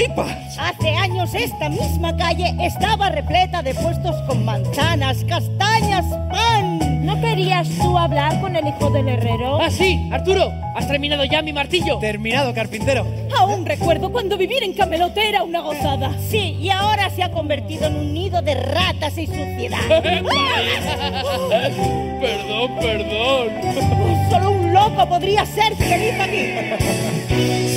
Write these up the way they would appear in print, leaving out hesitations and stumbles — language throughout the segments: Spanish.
flipas! Hace años esta misma calle estaba repleta de puestos con manzanas, castañas, pan. ¿No querías tú hablar con el hijo del herrero? ¡Ah, sí! ¡Arturo! ¿Has terminado ya mi martillo? Terminado, carpintero. Aún recuerdo cuando vivir en Camelot era una gozada. Sí, y ahora se ha convertido en un nido de ratas y suciedad. Perdón. Solo un loco podría ser feliz aquí.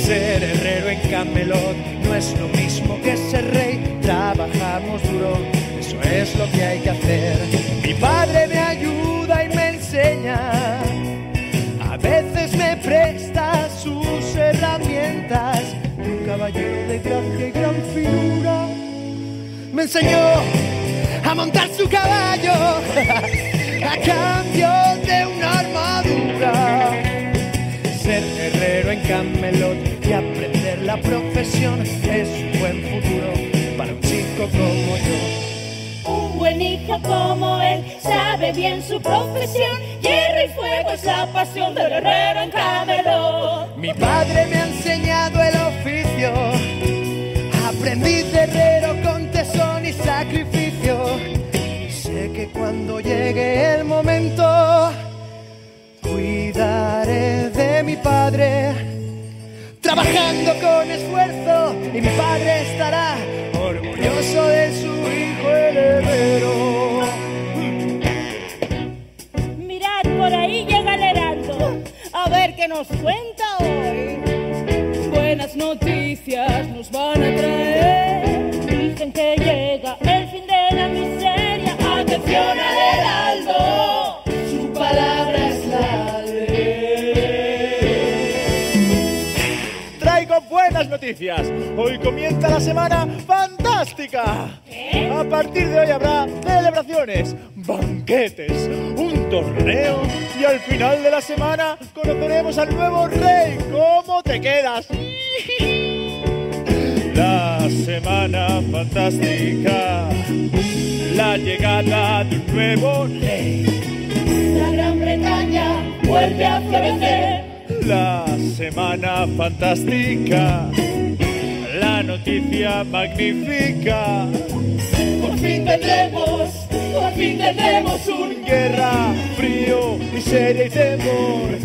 Ser herrero en Camelot no es lo mismo que ser rey. Trabajamos duro, eso es lo que hay que hacer. Mi padre me ayuda y me enseña. A veces me presta sus herramientas. Un caballero de gracia y gran finura me enseñó a montar su caballo a cambio de una armadura. Ser herrero en Camelot y aprender la profesión es un buen futuro para un chico como yo. Un buen hijo como él sabe bien su profesión. Hierro y fuego es la pasión del herrero en Camelot. Mi padre me ha enseñado el oficio. Aprendí de herrero con tesón y sacrificio. Sé que cuando llegue el momento cuidaré de mi padre, trabajando con esfuerzo, y mi padre estará orgulloso de su hijo el herrero. Mirad, por ahí llega el heraldo. A ver qué nos cuenta hoy. Buenas noticias nos van a traer. Dicen que llega el fin de la miseria. Atención al heraldo, su palabra es la ley. Traigo buenas noticias. Hoy comienza la semana fantástica. ¿Qué? A partir de hoy habrá celebraciones, banquetes, un torneo y al final de la semana conoceremos al nuevo rey. ¿Cómo te quedas? La semana fantástica, la llegada de un nuevo rey. La Gran Bretaña vuelve a florecer. La semana fantástica, la noticia magnífica. Por fin tendremos un Guerra, frío, miseria y temor.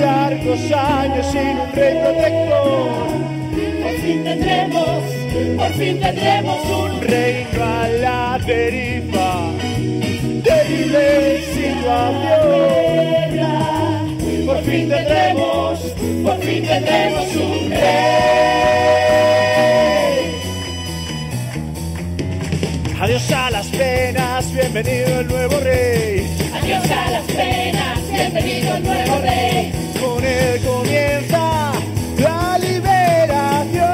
Largos años sin un rey protector. Por fin tendremos un Reino a la deriva. Terrible situación. guerra. Por fin tendremos un rey. Adiós a las penas, bienvenido el nuevo rey. Adiós a las penas, bienvenido el nuevo rey. Con él comienza la liberación.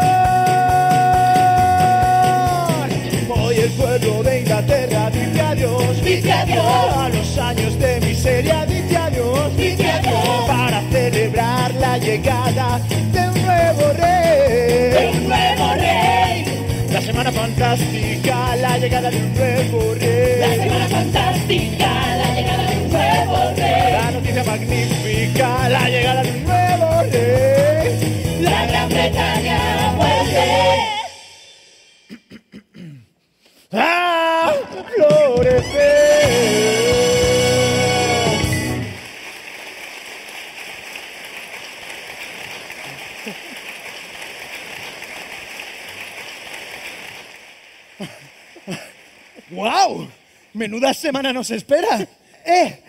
Hoy el pueblo de Inglaterra dice adiós. Dice adiós. A los años de miseria dice adiós. Dice adiós. Para celebrar la llegada de un nuevo rey. Un nuevo rey. La semana fantástica, la llegada de un nuevo rey. La semana fantástica, la llegada de un nuevo rey. La noticia magnífica, la llegada de un nuevo rey. La Gran Bretaña vuelve. ¡A florecer! ¡Guau! Menuda semana nos espera.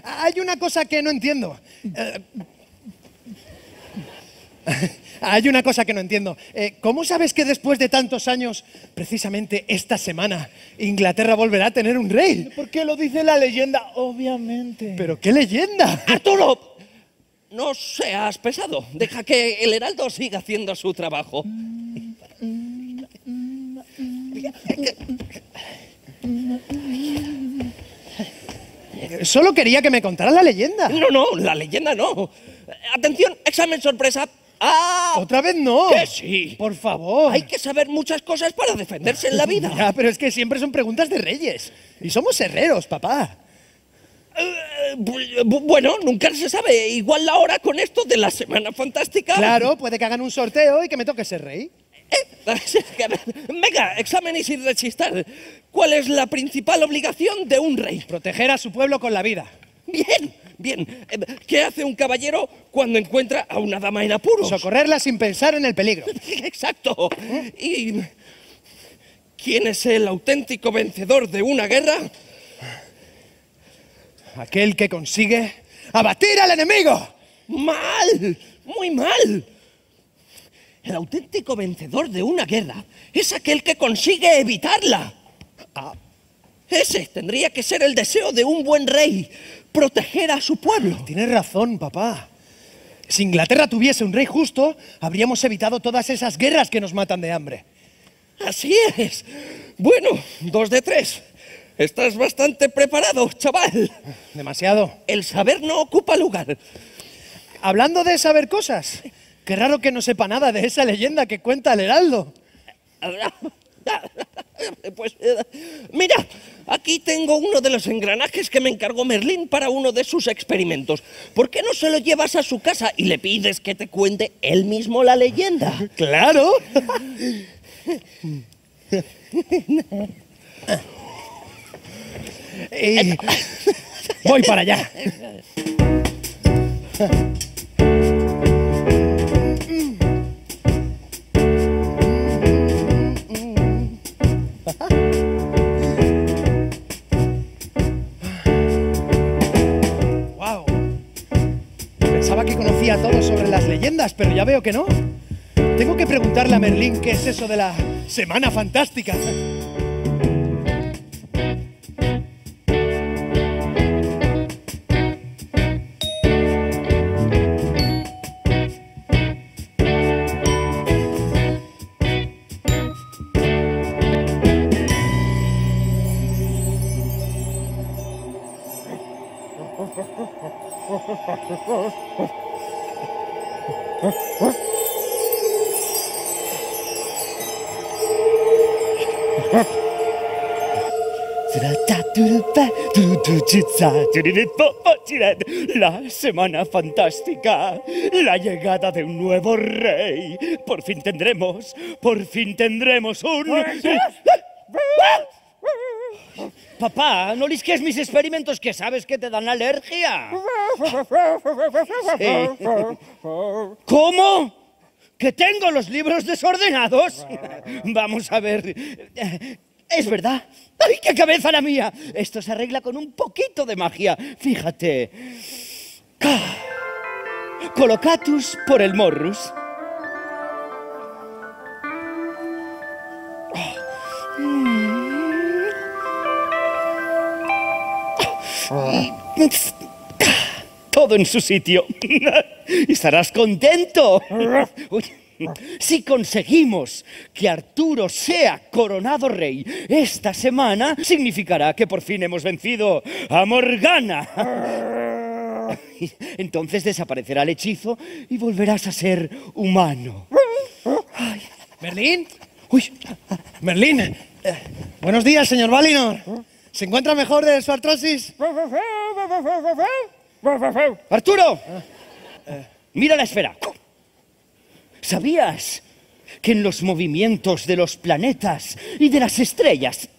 Hay una cosa que no entiendo. Hay una cosa que no entiendo. ¿Cómo sabes que después de tantos años, precisamente esta semana, Inglaterra volverá a tener un rey? Porque lo dice la leyenda, obviamente. ¿Pero qué leyenda? ¡Arturo! No seas pesado. Deja que el heraldo siga haciendo su trabajo. Solo quería que me contaras la leyenda. No, la leyenda no. Atención, examen sorpresa. ¡Ah! ¿Otra vez no? ¡Que sí! Por favor. Hay que saber muchas cosas para defenderse en la vida. Ya, pero es que siempre son preguntas de reyes. Y somos herreros, papá. Bueno, nunca se sabe. Igual la hora con esto de la semana fantástica. Claro, puede que hagan un sorteo y que me toque ser rey. Venga, examen y sin rechistar. ¿Cuál es la principal obligación de un rey? Proteger a su pueblo con la vida. Bien, bien. ¿Qué hace un caballero cuando encuentra a una dama en apuros? Socorrerla sin pensar en el peligro. Exacto. ¿Y quién es el auténtico vencedor de una guerra? Aquel que consigue abatir al enemigo. ¡Mal! ¡Muy mal! El auténtico vencedor de una guerra es aquel que consigue evitarla. Ese tendría que ser el deseo de un buen rey, proteger a su pueblo. Tienes razón, papá. Si Inglaterra tuviese un rey justo, habríamos evitado todas esas guerras que nos matan de hambre. Así es. Bueno, 2 de 3. Estás bastante preparado, chaval. Demasiado. El saber no ocupa lugar. Hablando de saber cosas, qué raro que no sepa nada de esa leyenda que cuenta el Heraldo. Pues mira, aquí tengo uno de los engranajes que me encargó Merlín para uno de sus experimentos. ¿Por qué no se lo llevas a su casa y le pides que te cuente él mismo la leyenda? ¡Claro! Voy para allá. Wow. Pensaba que conocía todo sobre las leyendas, pero ya veo que no. Tengo que preguntarle a Merlín qué es eso de la Semana Fantástica. La Semana Fantástica, la llegada de un nuevo rey. Por fin tendremos un... Papá, no lisques mis experimentos que sabes que te dan alergia. Sí. ¿Cómo? ¿Que tengo los libros desordenados? Vamos a ver. Es verdad. ¡Ay, qué cabeza la mía! Esto se arregla con un poquito de magia. Fíjate. Colocatus por el morrus. Todo en su sitio. Estarás contento. Uy. Si conseguimos que Arturo sea coronado rey esta semana, significará que por fin hemos vencido a Morgana. Entonces desaparecerá el hechizo y volverás a ser humano. Ay. ¿Merlín? ¡Uy! ¡Merlín! Buenos días, señor Valinor. ¿Se encuentra mejor de su artrosis? ¡Arturo! Mira la esfera. ¿Sabías que en los movimientos de los planetas y de las estrellas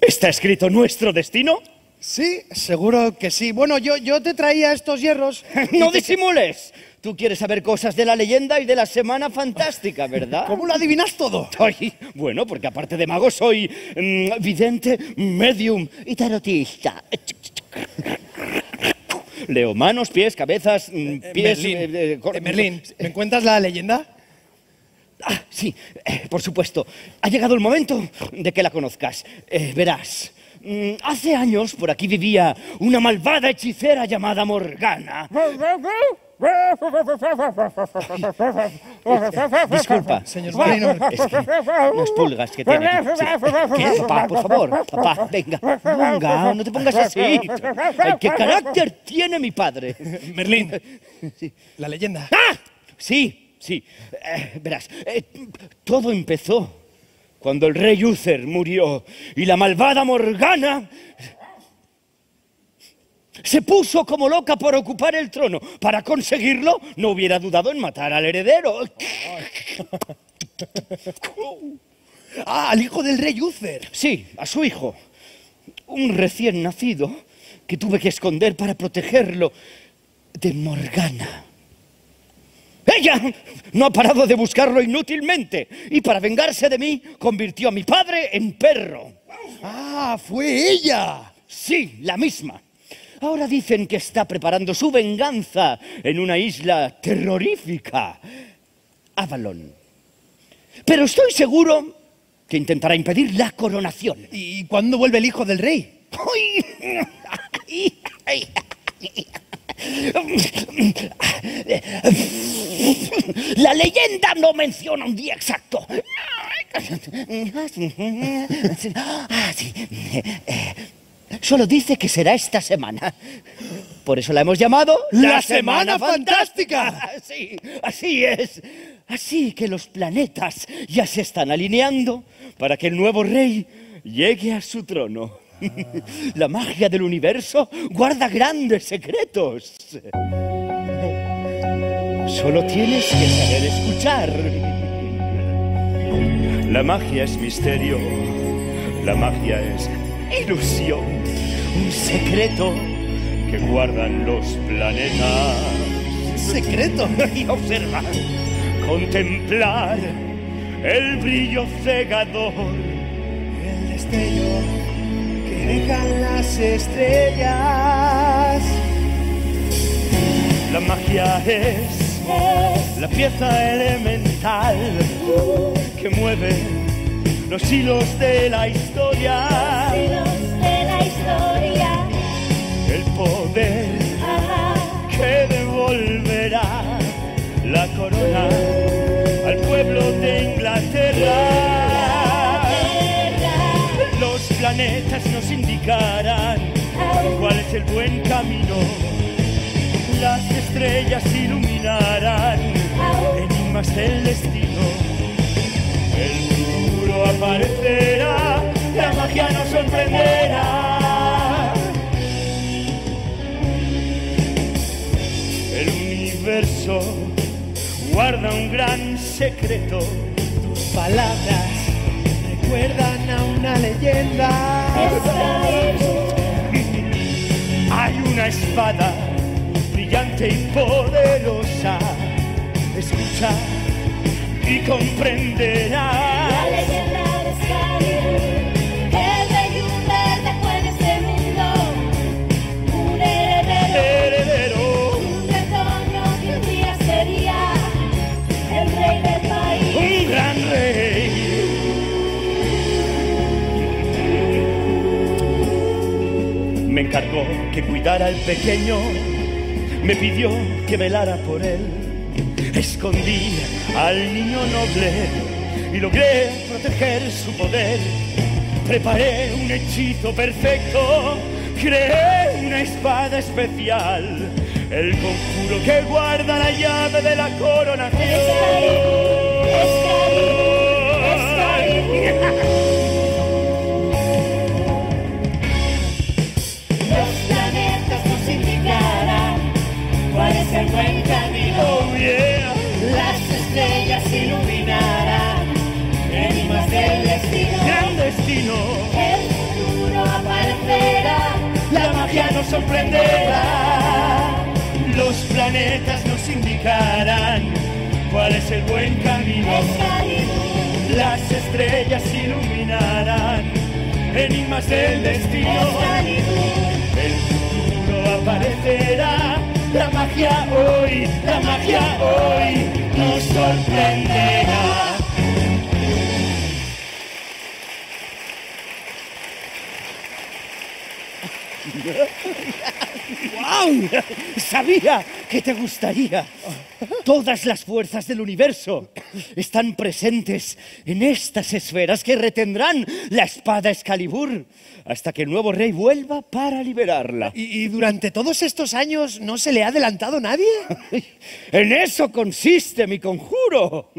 está escrito nuestro destino? Sí, seguro que sí. Bueno, yo te traía estos hierros. ¡No disimules! Tú quieres saber cosas de la leyenda y de la Semana Fantástica, ¿verdad? ¿Cómo lo adivinas todo? Ay, bueno, porque aparte de mago soy vidente, medium y tarotista. Leo manos, pies, cabezas, pies... Merlín, ¿me cuentas la leyenda? Ah, sí, por supuesto. Ha llegado el momento de que la conozcas. Verás, hace años por aquí vivía una malvada hechicera llamada Morgana. Disculpa, señor Valinor. Es que las pulgas que tiene aquí. Sí. ¿Qué, papá? Por favor, papá, venga. Venga, no te pongas así. Ay, ¿qué carácter tiene mi padre? Merlín, Sí. la leyenda. ¡Ah! Sí, sí. Verás, todo empezó cuando el rey Uther murió y la malvada Morgana Se puso como loca por ocupar el trono. Para conseguirlo, no hubiera dudado en matar al heredero. Al hijo del rey Uther. Sí, a su hijo. Un recién nacido que tuve que esconder para protegerlo de Morgana. Ella no ha parado de buscarlo inútilmente y para vengarse de mí convirtió a mi padre en perro. Fue ella. Sí, la misma. Ahora dicen que está preparando su venganza en una isla terrorífica, Avalon. Pero estoy seguro que intentará impedir la coronación. ¿Y cuándo vuelve el hijo del rey? La leyenda no menciona un día exacto. Solo dice que será esta semana. Por eso la hemos llamado ¡La Semana Fantástica! Sí, así es. Así que los planetas ya se están alineando para que el nuevo rey llegue a su trono. La magia del universo guarda grandes secretos. Solo tienes que saber escuchar. La magia es misterio. La magia es ilusión. Un secreto que guardan los planetas. Secreto. Y observa, contemplar el brillo cegador. El destello que dejan las estrellas. La magia es la pieza elemental que mueve los hilos de la historia. El poder que devolverá la corona al pueblo de Inglaterra. Los planetas nos indicarán cuál es el buen camino. Las estrellas iluminarán enigmas del destino. El futuro aparecerá, la magia nos sorprenderá. El universo guarda un gran secreto. Tus palabras recuerdan a una leyenda. Hay una espada brillante y poderosa. Escucha y comprenderás. La leyenda de Excalibur, el rey Uther dejó en este mundo un heredero, un retoño que un día sería el rey del país. Un gran rey. Me encargó que cuidara al pequeño, me pidió que velara por él. Escondí al niño noble y logré proteger su poder. Preparé un hechizo perfecto, creé una espada especial, el conjuro que guarda la llave de la coronación. Los planetas nos indicarán cuál es el buen camino. Oh, yeah. Las estrellas iluminarán enigmas del destino. Gran destino. El futuro aparecerá, La magia nos sorprenderá. Los planetas nos indicarán cuál es el buen camino. Excalibur, Las estrellas iluminarán enigmas del destino. Excalibur, El futuro aparecerá. La magia hoy nos sorprenderá. ¡Wow! Sabía que te gustaría. Todas las fuerzas del universo están presentes en estas esferas que retendrán la espada Excalibur hasta que el nuevo rey vuelva para liberarla. ¿Y durante todos estos años no se le ha adelantado nadie? En eso consiste mi conjuro.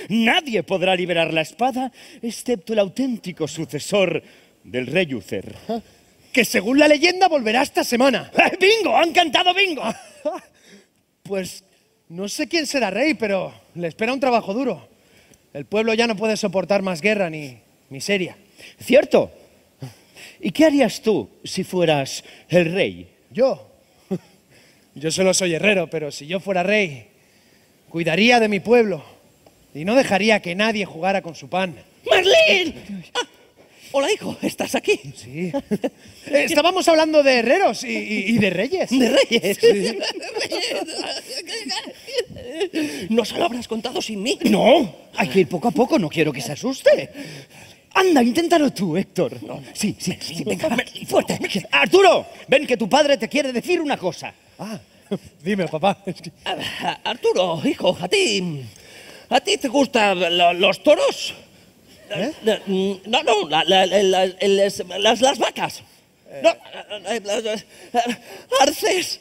Nadie podrá liberar la espada excepto el auténtico sucesor del rey Uther. que según la leyenda volverá esta semana. ¡Bingo! ¡Han cantado bingo! Pues no sé quién será rey, pero le espera un trabajo duro. El pueblo ya no puede soportar más guerra ni miseria. ¿Cierto? ¿Y qué harías tú si fueras el rey? Yo solo soy herrero, pero si yo fuera rey, cuidaría de mi pueblo y no dejaría que nadie jugara con su pan. ¡Merlín! Ah, hola, hijo, ¿estás aquí? Sí. Estábamos hablando de herreros y de reyes. ¿De reyes? ¿No se lo habrás contado sin mí? No, hay que ir poco a poco, no quiero que se asuste. Anda, inténtalo tú, Héctor. Sí. Venga, Merlín, fuerte. Arturo, ven que tu padre te quiere decir una cosa. Ah, dime, papá. Es que- Arturo, hijo, ¿a ti te gustan los toros? No, las vacas. No, arces.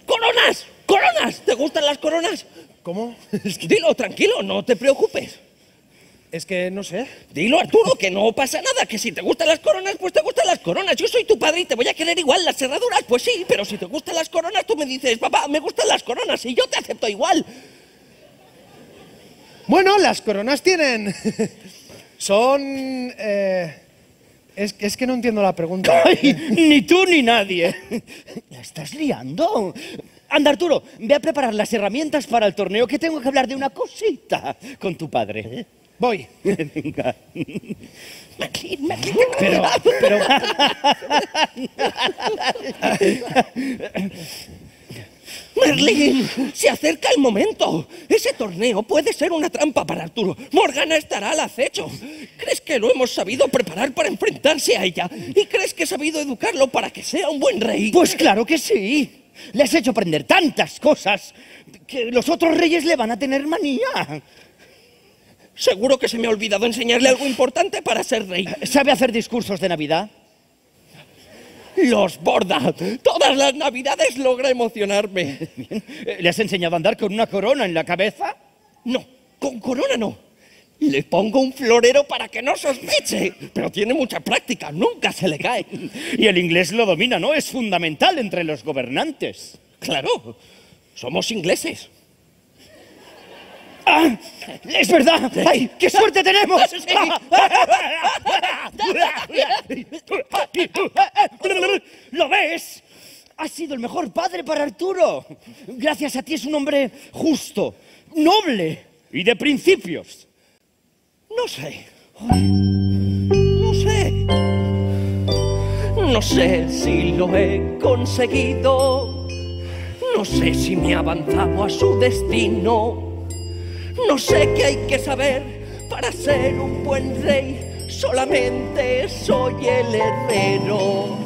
Coronas. ¿Te gustan las coronas? ¿Cómo? Dilo, tranquilo, no te preocupes. Es que no sé. Dilo, Arturo, que no pasa nada, que si te gustan las coronas, pues te gustan las coronas. Yo soy tu padre y te voy a querer igual. Las cerraduras, pues sí, pero si te gustan las coronas, tú me dices, papá, me gustan las coronas y yo te acepto igual. Bueno, las coronas tienen... Son... Es que no entiendo la pregunta. Ay, ni tú ni nadie. ¿La estás liando? Anda, Arturo, ve a preparar las herramientas para el torneo, que tengo que hablar de una cosita con tu padre. Voy. Venga. Merlín. Pero... Merlín, se acerca el momento. Ese torneo puede ser una trampa para Arturo. Morgana estará al acecho. ¿Crees que lo hemos sabido preparar para enfrentarse a ella? ¿Y crees que he sabido educarlo para que sea un buen rey? Pues claro que sí. Le has hecho aprender tantas cosas que los otros reyes le van a tener manía. Seguro que se me ha olvidado enseñarle algo importante para ser rey. ¿Sabe hacer discursos de Navidad? Los borda. Todas las navidades logra emocionarme. ¿Le has enseñado a andar con una corona en la cabeza? No, con corona no. Le pongo un florero para que no sospeche. Pero tiene mucha práctica, nunca se le cae. Y el inglés lo domina, ¿no? Es fundamental entre los gobernantes. Claro, somos ingleses. ¡Ah! ¡Es verdad! ¡Ay, qué suerte tenemos! ¿Lo ves? Has sido el mejor padre para Arturo. Gracias a ti es un hombre justo, noble y de principios. No sé. No sé si lo he conseguido. No sé si me he avanzado a su destino. No sé qué hay que saber para ser un buen rey. Solamente soy el herrero.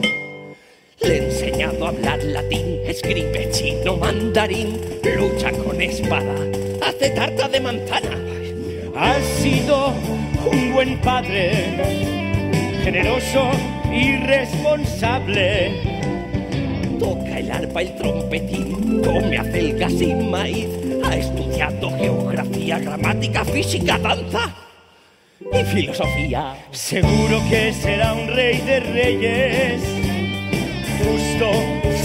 Le he enseñado a hablar latín, escribe chino, mandarín, lucha con espada, hace tarta de manzana. Has sido un buen padre, generoso y responsable. Toca el arpa, el trompetín, come acelgas y maíz. Ha estudiado geografía, gramática, física, danza y filosofía. Seguro que será un rey de reyes, justo,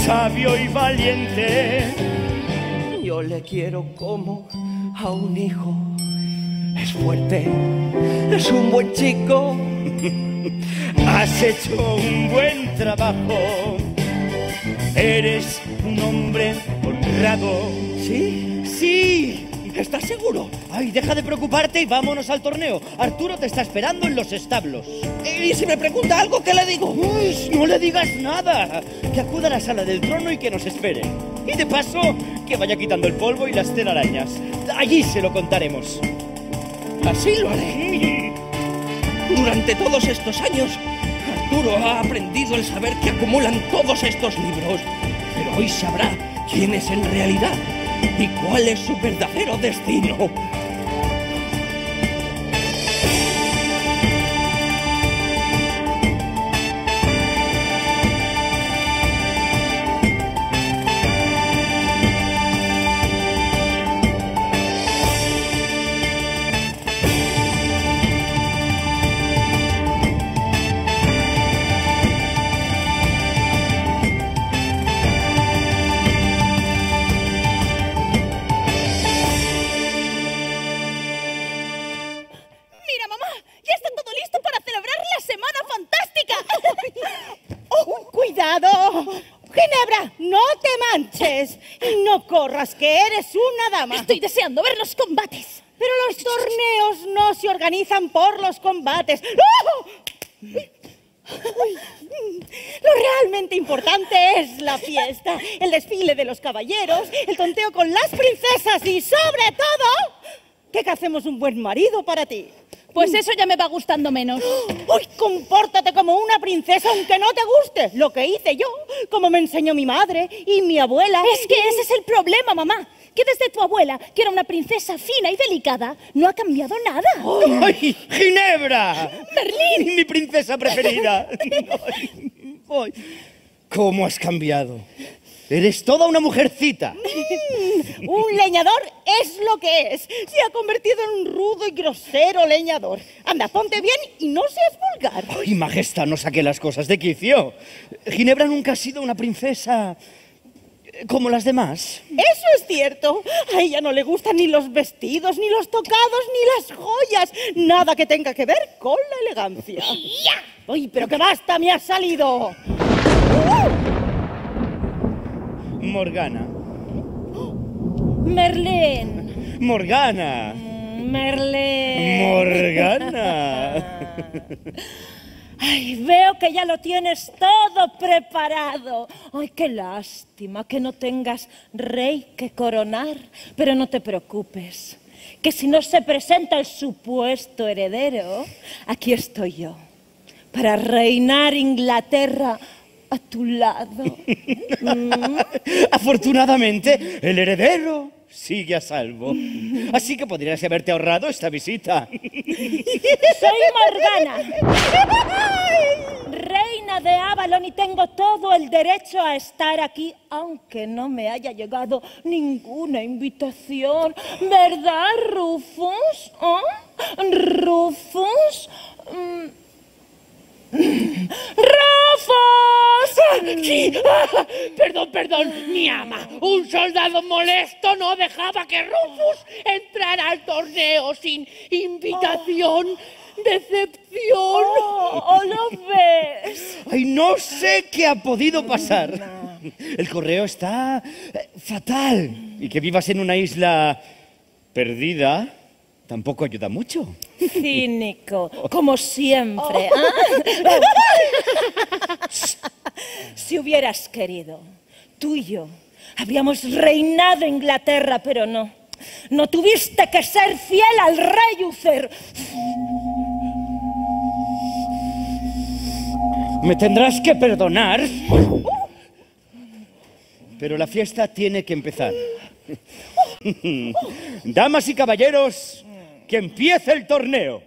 sabio y valiente. Yo le quiero como a un hijo. Es fuerte, es un buen chico. Has hecho un buen trabajo. Eres un hombre honrado. ¿Sí? ¡Sí! ¿Estás seguro? Ay, deja de preocuparte y vámonos al torneo. Arturo te está esperando en los establos. ¿Y si me pregunta algo, qué le digo? Uy, no le digas nada. Que acuda a la sala del trono y que nos espere. Y de paso, que vaya quitando el polvo y las telarañas. Allí se lo contaremos. Así lo haré. Durante todos estos años, Arturo ha aprendido el saber que acumulan todos estos libros. Pero hoy sabrá quién es en realidad y cuál es su verdadero destino. ganado. Ginebra, no te manches y no corras, que eres una dama. Estoy deseando ver los combates. Pero los torneos no se organizan por los combates. ¡Oh! Lo realmente importante es la fiesta, el desfile de los caballeros, el tonteo con las princesas y, sobre todo, que hacemos un buen marido para ti. Pues eso ya me va gustando menos. ¡Uy, compórtate como una princesa aunque no te guste! Lo que hice yo, como me enseñó mi madre y mi abuela. Es que ese es el problema, mamá. Que desde tu abuela, que era una princesa fina y delicada, no ha cambiado nada. ¡Ay, Ginebra! ¡Merlín! Mi princesa preferida. Ay, ¿cómo has cambiado? Eres toda una mujercita. Un leñador es lo que es. Se ha convertido en un rudo y grosero leñador. Anda, ponte bien y no seas vulgar. Ay, majestad, no saque las cosas de quicio. Ginebra nunca ha sido una princesa como las demás. Eso es cierto. A ella no le gustan ni los vestidos, ni los tocados, ni las joyas. Nada que tenga que ver con la elegancia. ¡Uy, pero que basta me ha salido! Morgana. Merlín. Morgana. Merlín. Morgana. Ay, veo que ya lo tienes todo preparado. Ay, qué lástima que no tengas rey que coronar. Pero no te preocupes, que si no se presenta el supuesto heredero, aquí estoy yo, para reinar Inglaterra a tu lado. Afortunadamente, el heredero sigue a salvo. Así que podrías haberte ahorrado esta visita. Soy Morgana, reina de Avalon, y tengo todo el derecho a estar aquí, aunque no me haya llegado ninguna invitación. ¿Verdad, Rufus? ¿Oh? ¿Rufus? ¡Rufus! Sí. Perdón, mi ama. Un soldado molesto no dejaba que Rufus entrara al torneo sin invitación. ¡Decepción! ¡Oh, lo ves! Ay, no sé qué ha podido pasar. El correo está fatal. Y que vivas en una isla perdida tampoco ayuda mucho. Cínico, como siempre. Si hubieras querido, tú y yo habríamos reinado Inglaterra, pero no. No tuviste que ser fiel al rey Uther. Me tendrás que perdonar, pero la fiesta tiene que empezar. Damas y caballeros, que empiece el torneo.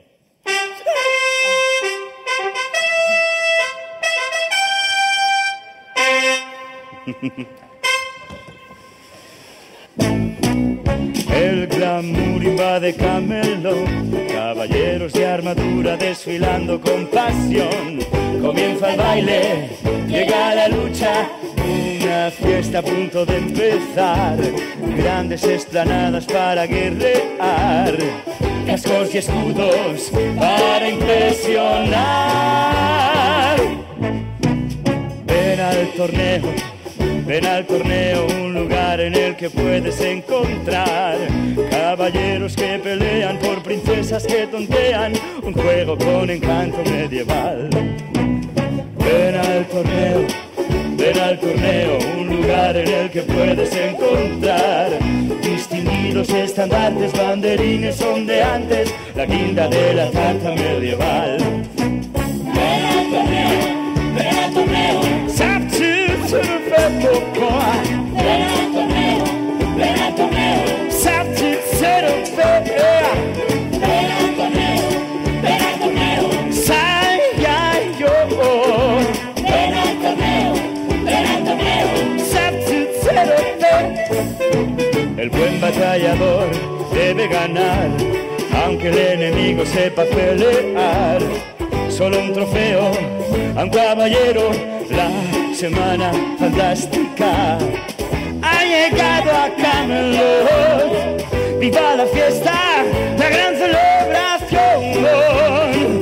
El glamour invade Camelot, caballeros de armadura desfilando con pasión. Comienza el baile, llega la lucha, una fiesta a punto de empezar. Grandes esplanadas para guerrear, cascos y escudos para impresionar. Ven al torneo, un lugar en el que puedes encontrar caballeros que pelean por princesas que tontean, un juego con encanto medieval. Ven al torneo, un lugar en el que puedes encontrar distinguidos estandartes, banderines ondeantes, la guinda de la tarta medieval. Ven al torneo, ven al torneo, el buen batallador debe ganar, aunque el enemigo sepa pelear. Solo un trofeo a un caballero, la semana fantástica ha llegado a Camelot. ¡Viva la fiesta, la gran celebración!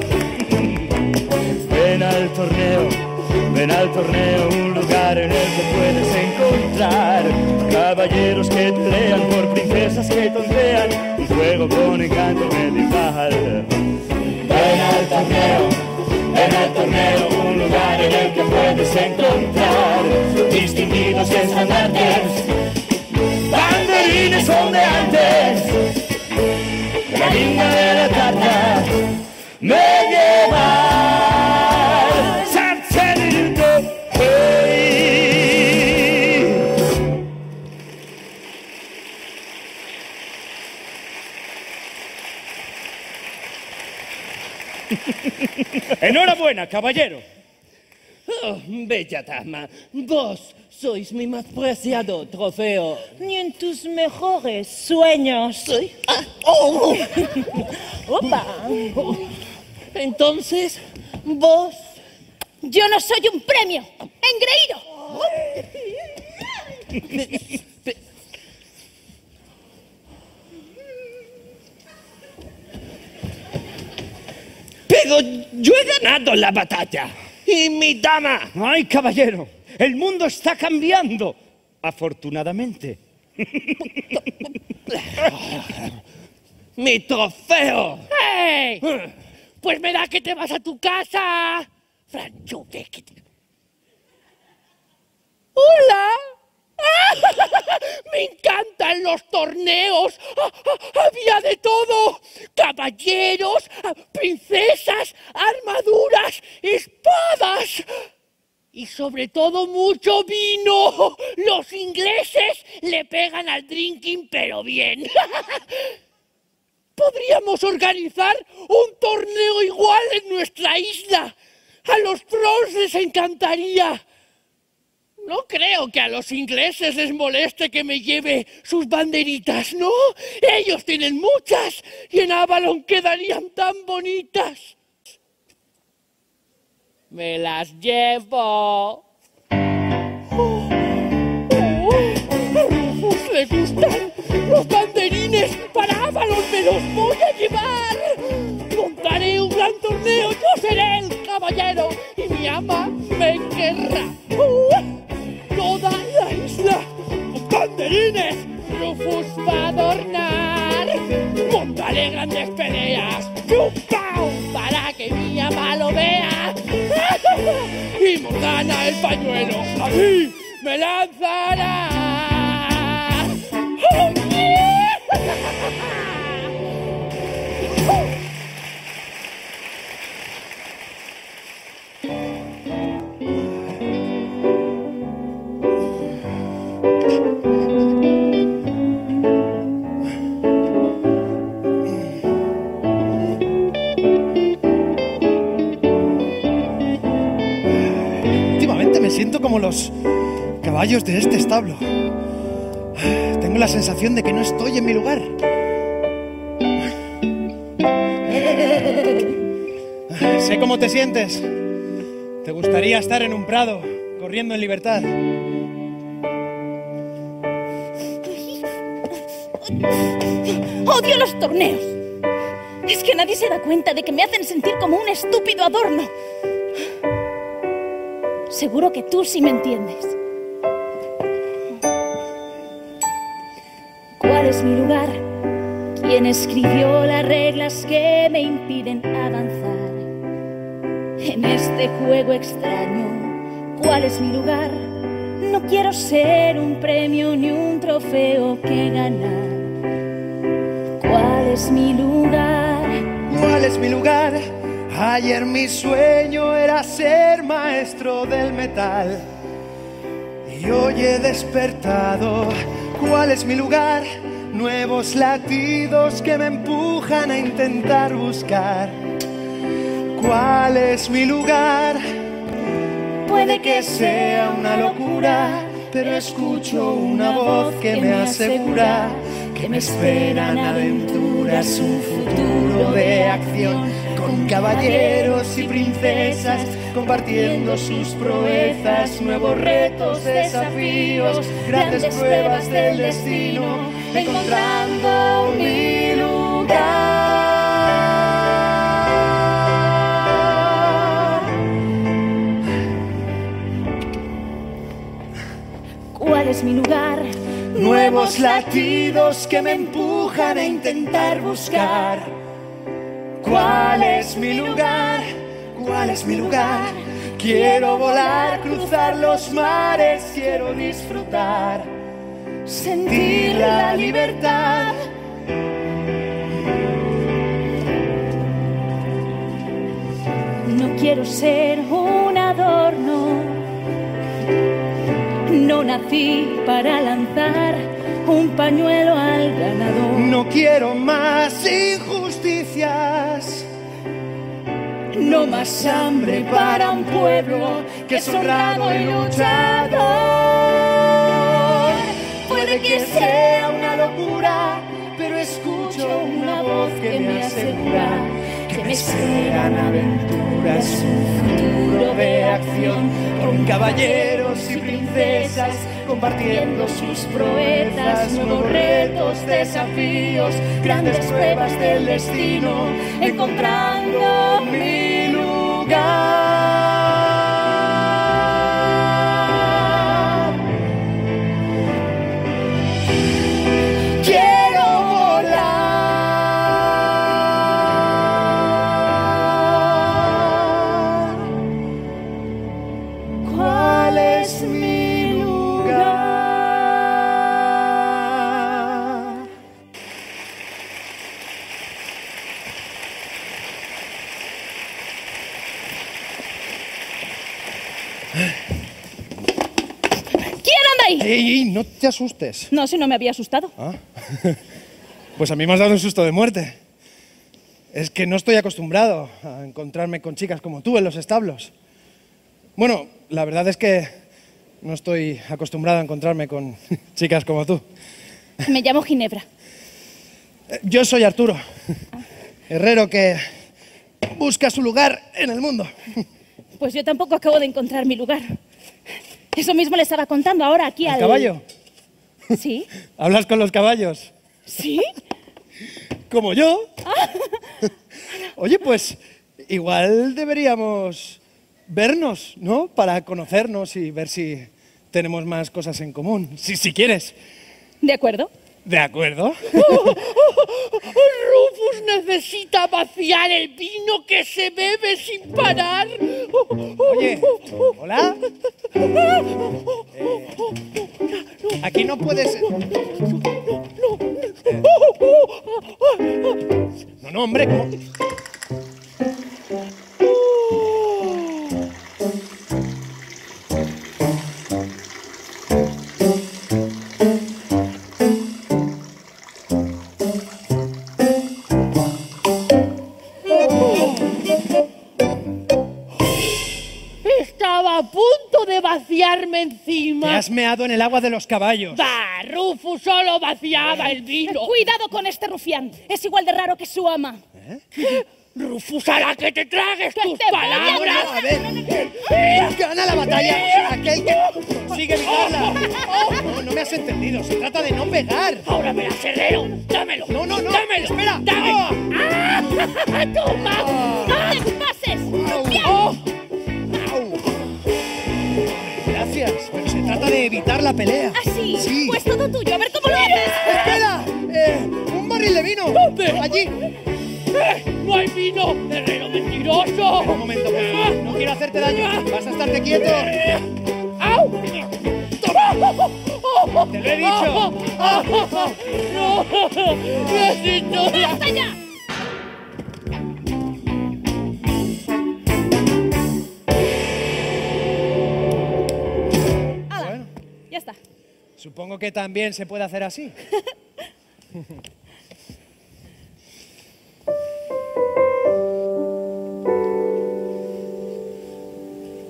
Ven al torneo, un lugar en el que puedes encontrar caballeros que pelean por princesas que tontean y juego con encanto medieval. Ven al torneo, un lugar en el que puedes encontrar distinguidos y estandartes, banderines ondeantes, la linda de la tarta medieval. Enhorabuena, caballero. Oh, bella dama, vos sois mi más preciado trofeo. Ni en tus mejores sueños. ¿Soy? Oh. ¡Opa! Entonces, vos... Yo no soy un premio. ¡Engreído! Pero yo he ganado la batalla. Y mi dama. Ay, caballero, el mundo está cambiando. Afortunadamente. Mi trofeo. ¡Hey! Pues me da que te vas a tu casa. Franchute. ¡Hola! ¡Me encantan los torneos! ¡Había de todo! ¡Caballeros, princesas, armaduras, espadas! Y sobre todo mucho vino. Los ingleses le pegan al drinking, pero bien. Podríamos organizar un torneo igual en nuestra isla. A los trolls les encantaría. No creo que a los ingleses les moleste que me lleve sus banderitas, ¿no? Ellos tienen muchas y en Avalon quedarían tan bonitas. Me las llevo. A Rufus le gustan los banderines para Avalon, me los voy a llevar. Montaré un gran torneo, yo seré el caballero y mi ama me querrá. Toda la isla, banderines, Rufus va a adornar. Montaré grandes peleas, ¡pum-pam!, para que mi ama lo vea. Y Morgana el pañuelo, a mí me lanzará. ¡Oh, yeah! Últimamente me siento como los caballos de este establo. Tengo la sensación de que no estoy en mi lugar. Sé cómo te sientes. Te gustaría estar en un prado, corriendo en libertad. ¡Odio los torneos! Es que nadie se da cuenta de que me hacen sentir como un estúpido adorno. Seguro que tú sí me entiendes. ¿Cuál es mi lugar? ¿Quién escribió las reglas que me impiden avanzar en este juego extraño? ¿Cuál es mi lugar? No quiero ser un premio ni un trofeo que ganar. ¿Cuál es mi lugar? ¿Cuál es mi lugar? Ayer mi sueño era ser maestro del metal y hoy he despertado. ¿Cuál es mi lugar? Nuevos latidos que me empujan a intentar buscar. ¿Cuál es mi lugar? Puede que sea una locura, pero escucho una voz que me asegura que me esperan aventuras, un futuro de acción, con caballeros y princesas compartiendo sus proezas, nuevos retos, desafíos, grandes pruebas del destino, encontrando mi lugar. cuál es mi lugar. Nuevos latidos que me empujan a intentar buscar. ¿Cuál es mi lugar? ¿Cuál es mi lugar? Quiero volar, cruzar los mares, quiero disfrutar, sentir la libertad. No quiero ser un adorno, no nací para lanzar un pañuelo al ganador. No quiero más injusticias, No más hambre para un pueblo que es honrado y luchador. Puede que sea una locura, pero escucho una voz que me asegura que me esperan aventuras, un futuro de acción, con caballeros y princesas compartiendo sus proezas, nuevos retos, desafíos, grandes pruebas del destino, encontrando mi lugar. Quiero volar. ¿Cuál es mi lugar? ¿Quién anda ahí? ¡Ey, no te asustes! No, si no me había asustado. Pues a mí me has dado un susto de muerte. Es que no estoy acostumbrado a encontrarme con chicas como tú en los establos. Bueno, la verdad es que no estoy acostumbrado a encontrarme con chicas como tú. Me llamo Ginebra. Yo soy Arturo, herrero que busca su lugar en el mundo. Pues yo tampoco acabo de encontrar mi lugar. Eso mismo le estaba contando ahora aquí al... ¿Caballo? ¿Sí? ¿Hablas con los caballos? ¿Sí? ¿Como yo? Oye, pues igual deberíamos vernos, ¿no? Para conocernos y ver si tenemos más cosas en común. Si quieres. ¿De acuerdo? ¿De acuerdo? Rufus necesita vaciar el vino que se bebe sin parar. Oye, ¿hola? Aquí no puedes... No, hombre, ¿cómo? Estaba a punto de vaciarme encima. Te has meado en el agua de los caballos. ¡Bah! Rufus solo vaciaba el vino. Cuidado con este rufián. Es igual de raro que su ama. Rufus, hará que te tragues tus te voy a palabras. A ver, gana la batalla aquel que consigue evitarla. No me has entendido, se trata de no pegar. Ahora verás, herrero. Dámelo. No, Dámelo. espera. Dámelo. ¡Ah! ¡Toma! ¡No te pases! ¡Oh! Gracias, pero se trata de evitar la pelea. ¿Así? Sí. Pues todo tuyo. A ver cómo lo haces. ¡Espera! ¡Un barril de vino! ¿Dónde? ¡Allí! ¡No hay vino! ¡Herrero mentiroso! Un momento, por favor. No quiero hacerte daño. Vas a estarte quieto. ¡Au! ¡Te lo he dicho! ¡No! ¡Me has dicho! ¡Basta ya! ¡Hala! Bueno. Ya está. Supongo que también se puede hacer así.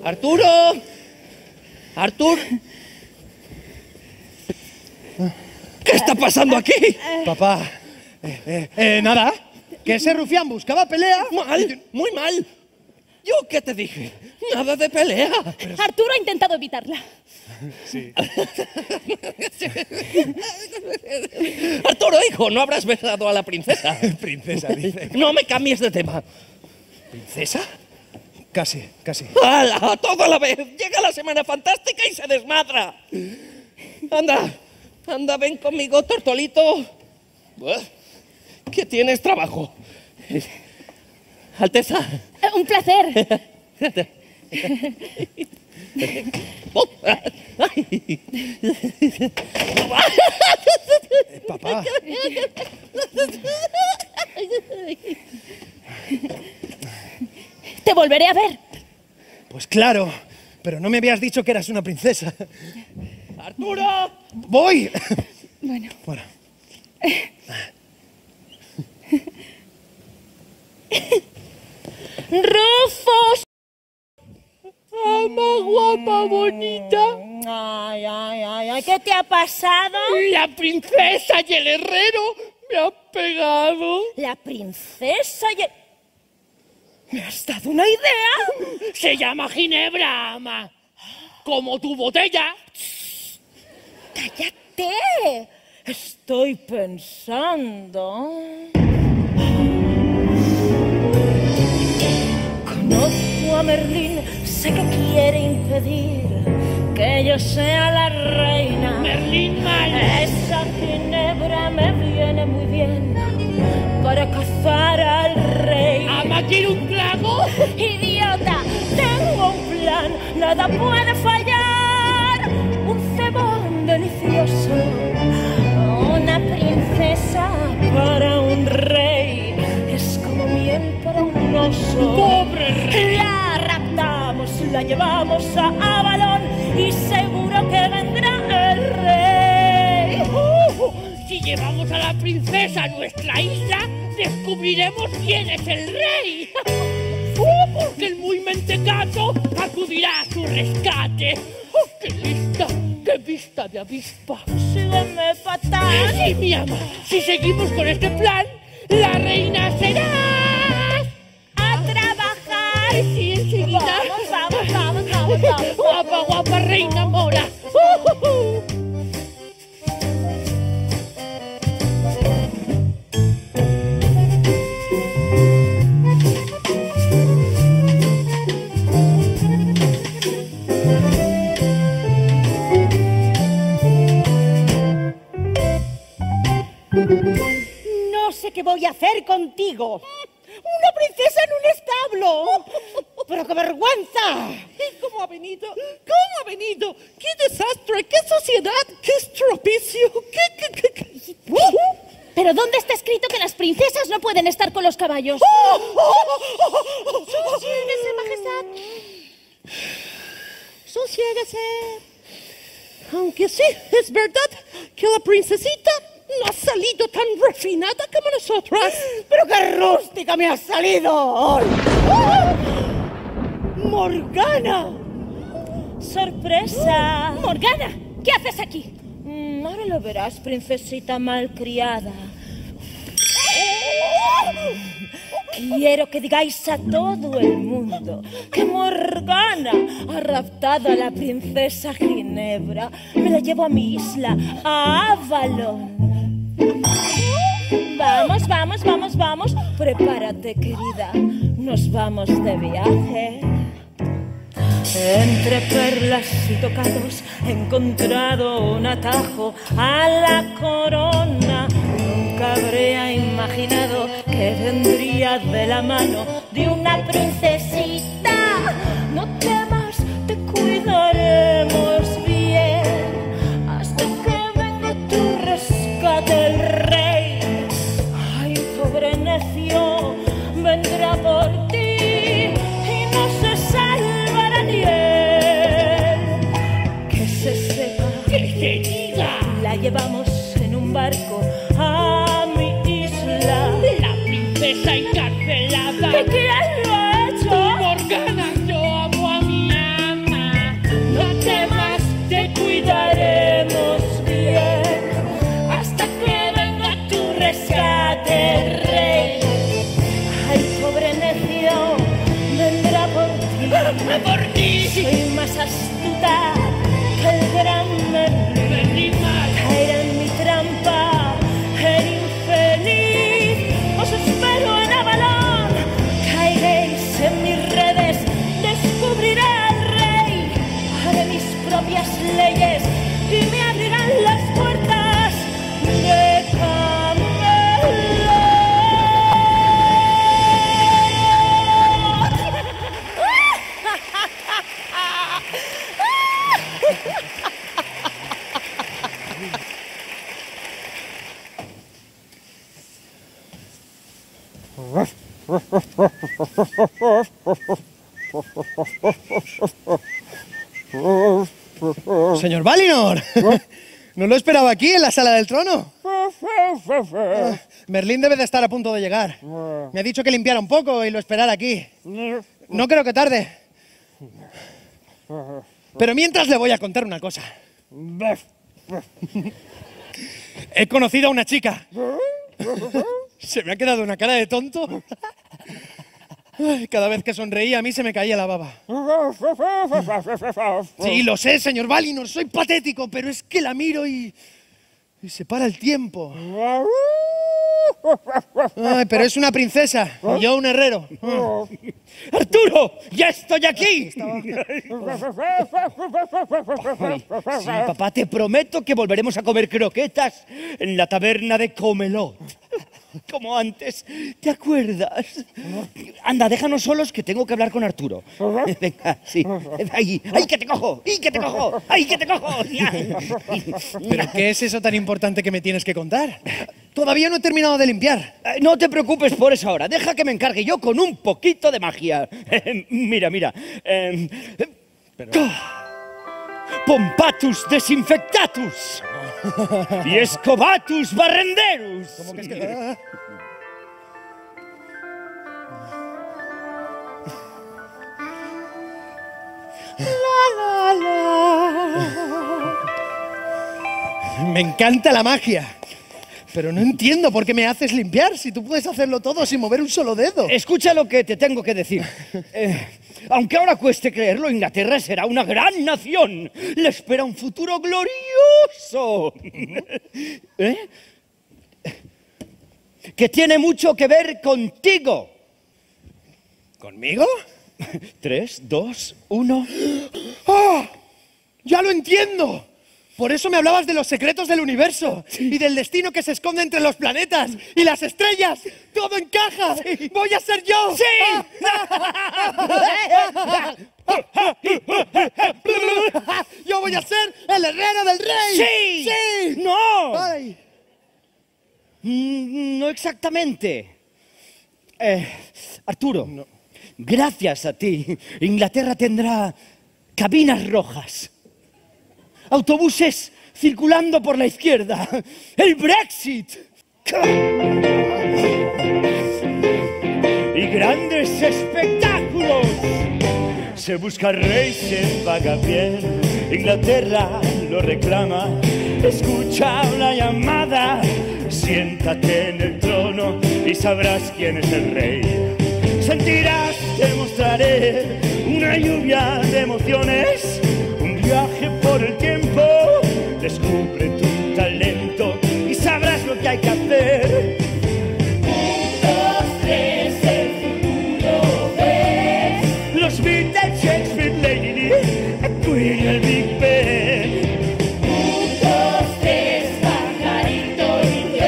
¡Arturo! ¡Artur! ¿Qué está pasando aquí? Papá, nada. Que ese rufián buscaba pelea. Mal, muy mal. ¿Yo qué te dije? Nada de pelea. Arturo ha intentado evitarla. Arturo, hijo, ¿no habrás besado a la princesa? Princesa, dice. No me cambies de tema. ¿Princesa? Casi. ¡Hala! ¡Todo a la vez! Llega la Semana Fantástica y se desmadra. Anda, ven conmigo, Tortolito. Que tienes trabajo. Alteza. Un placer. Papá. Te volveré a ver. Pues claro, pero no me habías dicho que eras una princesa. ¡Arturo! ¡Voy! Bueno. ¡Rufus! ¡Ama, guapa, bonita! Ay, ¿qué te ha pasado? La princesa y el herrero me han pegado. La princesa y... ¿Me has dado una idea? Se llama Ginebra, ama. Como tu botella. ¡Cállate! Estoy pensando... Conozco a Merlín, sé que quiere impedir que yo sea la reina. Merlín mal. Esa ginebra me viene muy bien para cazar al rey. Ama, ¿quiere un trago? ¡Idiota! Tengo un plan, nada puede fallar. Un cebón delicioso, una princesa para un rey. Es como miel para un oso. ¡Pobre rey! La raptamos, la llevamos a Avalon y seguro que vendrá el rey. Si llevamos a la princesa a nuestra isla, descubriremos quién es el rey. Porque el muy mentecato acudirá a su rescate. ¡Oh, qué lista! ¡Qué vista de avispa! Sígueme, patán. Sí, mi ama. Si seguimos con este plan, la reina será... A trabajar. Sí, enseguida. Vamos. Guapa, guapa, reina mora. No sé qué voy a hacer contigo. ¡Una princesa en un establo! ¡Pero qué vergüenza! ¿Cómo ha venido? ¡Qué desastre! ¡Qué sociedad! ¡Qué estropicio! ¿Qué? ¿Pero dónde está escrito que las princesas no pueden estar con los caballos? ¡Sosiéguese, majestad! Sosiégase. Aunque sí, es verdad que la princesita no ha salido tan refinada como nosotras. ¡Pero qué rústica me ha salido hoy! ¡Morgana! ¡Sorpresa! Morgana, ¿qué haces aquí? Ahora lo verás, princesita malcriada. Quiero que digáis a todo el mundo que Morgana ha raptado a la princesa Ginebra. Me la llevo a mi isla, a Avalon. Vamos. Prepárate, querida. Nos vamos de viaje. Entre perlas y tocados he encontrado un atajo a la corona. Nunca habría imaginado que vendría de la mano de una princesita. No temas, te cuidaremos bien hasta que venga tu rescate el rey. Ay, pobre necio, vendrá por ti y no se salvará ni él. Que se sepa, ¡Que se diga! la llevamos en un barco a mi isla. La princesa encarcelada. ¿De quién lo ha hecho? Morgana, yo amo a mi ama. No temas, te cuidaremos bien hasta que venga tu rescate, rey. Ay, pobre necio, vendrá por ti. ¡Por ti! Soy más astuta que el gran Merlín. Merlín mal. Caerá en mi trampa el infeliz. Os espero en Avalon. Caeréis en mis redes. Descubriré al rey. Haré mis propias leyes y me abrirán Señor Valinor, ¿no lo esperaba aquí en la sala del trono? Merlín debe de estar a punto de llegar. Me ha dicho que limpiara un poco y lo esperara aquí. No creo que tarde. Pero mientras le voy a contar una cosa. He conocido a una chica. Se me ha quedado una cara de tonto. Ay, cada vez que sonreía a mí se me caía la baba. Sí, lo sé, señor Valinor, soy patético, pero es que la miro y se para el tiempo. Ay, pero es una princesa y yo un herrero. ¡Arturo! ¡Ya estoy aquí! Sí, papá, te prometo que volveremos a comer croquetas en la taberna de Comelot. Como antes, ¿te acuerdas? Anda, déjanos solos que tengo que hablar con Arturo. Venga, sí. ¡Ahí! ¡Ahí que te cojo! ¡Ahí que te cojo! ¡Ahí que te cojo! ¿Pero qué es eso tan importante que me tienes que contar? Todavía no he terminado de limpiar. No te preocupes por eso ahora. Deja que me encargue yo con un poquito de magia. Mira. Pompatus desinfectatus. Y escobatus barrenderus. ¿Cómo que es que...? Me encanta la magia. Pero no entiendo por qué me haces limpiar si tú puedes hacerlo todo sin mover un solo dedo. Escucha lo que te tengo que decir. Aunque ahora cueste creerlo, Inglaterra será una gran nación. Le espera un futuro glorioso. Que tiene mucho que ver contigo. ¿Conmigo? 3, 2, 1. ¡Ah! ¡Ya lo entiendo! Por eso me hablabas de los secretos del universo y del destino que se esconde entre los planetas y las estrellas. ¡Todo encaja! Sí. ¡Voy a ser yo! ¡Sí! ¡Yo voy a ser el herrero del rey! ¡Sí! ¡Sí! ¡No! Ay. No exactamente. Arturo, No. Gracias a ti, Inglaterra tendrá cabinas rojas. Autobuses circulando por la izquierda. ¡El Brexit! Y grandes espectáculos. Se busca rey, se paga bien. Inglaterra lo reclama. Escucha una llamada. Siéntate en el trono y sabrás quién es el rey. Sentirás, te mostraré una lluvia de emociones. Viaje por el tiempo, descubre tu talento y sabrás lo que hay que hacer. 1, 2, 3, el futuro ves. Los Beatles, Shakespeare, Lady Di, Queen y el Big Ben. 1, 2, 3, pajarito y 10.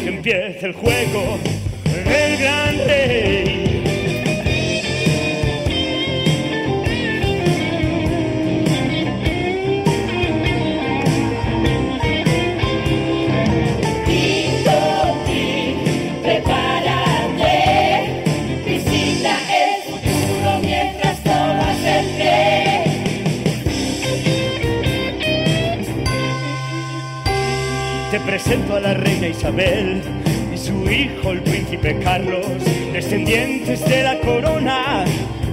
Que empiece el juego del gran rey. Te presento a la reina Isabel y su hijo el príncipe Carlos, descendientes de la corona.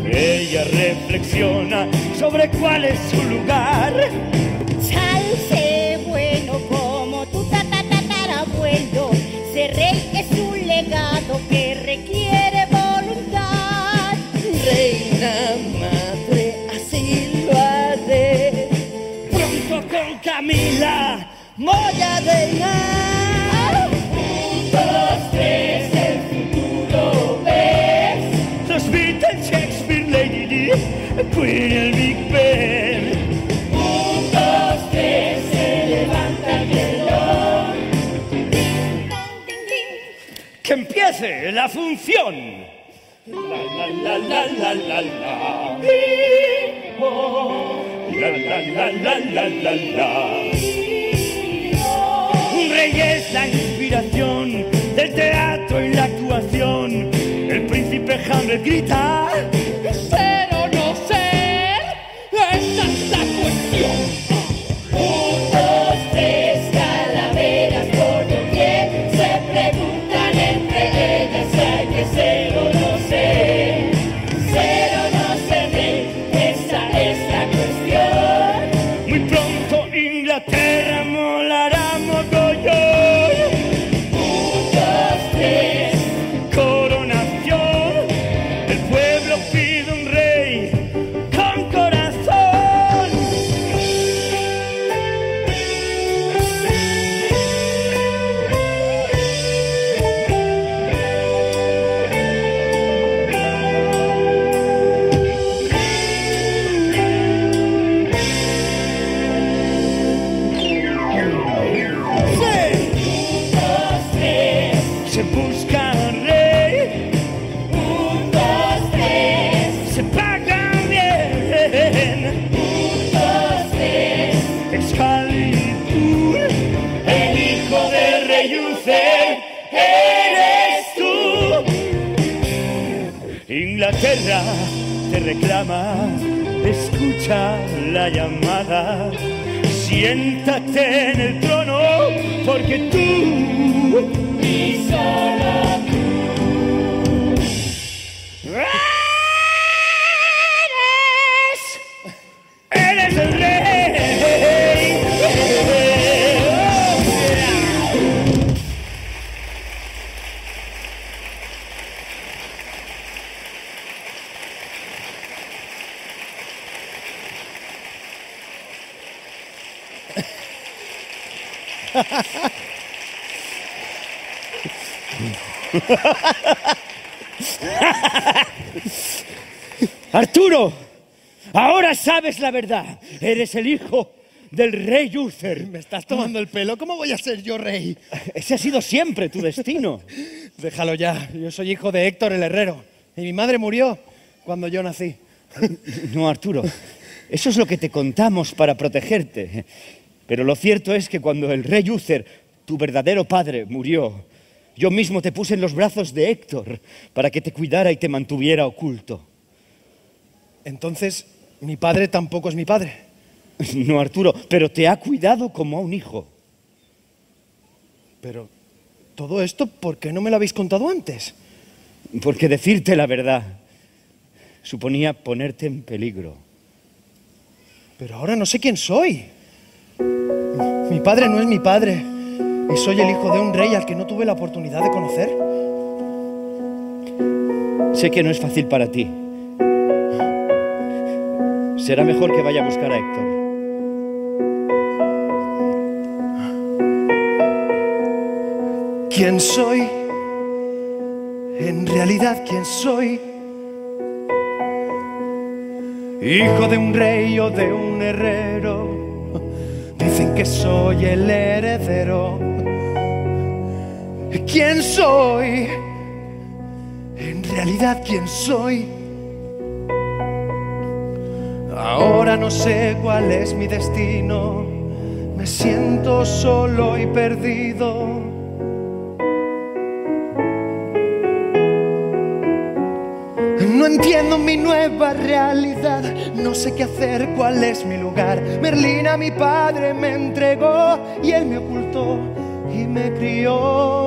Ella reflexiona sobre cuál es su lugar. Salse bueno como tu tatarabuelo. Ser rey es un legado que requiere voluntad. Reina madre, así lo haré. Pronto con Camila voy a reinar. 1, 2, 3, el futuro ves. Los Beatles, Shakespeare, Lady Di, Queen y el Big Ben. 1, 2, 3, se levanta el reloj. Que empiece la función. La la la la la la. La la la la la la la. Un rey es la inspiración del teatro y la actuación. El príncipe Hamlet grita: ¿ser o no ser? Esa es la cuestión. 1, 2, 3, calaveras por doquier se preguntan entre ellas si hay que ser o no ser. Ser o no ser rey, esa es la cuestión. muy pronto Inglaterra molará mogollón. 1, 2, 3. Coronación, el pueblo pide un rey con corazón. Se busca un rey, 1, 2, 3. se paga bien. 1, 2, 3. Excalibur, el hijo del rey Uther, eres tú. Inglaterra te reclama, escucha la llamada. Siéntate en el trono, porque tú Y solo tú. eres el rey. Arturo, ahora sabes la verdad. Eres el hijo del rey Uther. ¿Me estás tomando el pelo? ¿Cómo voy a ser yo rey? Ese ha sido siempre tu destino. Déjalo ya. Yo soy hijo de Héctor el herrero. Y mi madre murió cuando yo nací. No, Arturo, eso es lo que te contamos para protegerte. Pero lo cierto es que cuando el rey Uther, tu verdadero padre, murió, yo mismo te puse en los brazos de Héctor para que te cuidara y te mantuviera oculto. Entonces, mi padre tampoco es mi padre. No, Arturo, pero te ha cuidado como a un hijo. Pero, ¿todo esto por qué no me lo habéis contado antes? Porque decirte la verdad suponía ponerte en peligro. Pero ahora no sé quién soy. Mi padre no es mi padre. Y soy el hijo de un rey al que no tuve la oportunidad de conocer. Sé que no es fácil para ti. Será mejor que vaya a buscar a Héctor. ¿Quién soy? En realidad, ¿quién soy? Hijo de un rey o de un herrero. Dicen que soy el heredero. ¿Quién soy? En realidad, ¿quién soy? Ahora no sé cuál es mi destino. Me siento solo y perdido. No entiendo mi nueva realidad. No sé qué hacer, cuál es mi lugar. Merlín a mi padre me entregó y él me ocultó y me crió.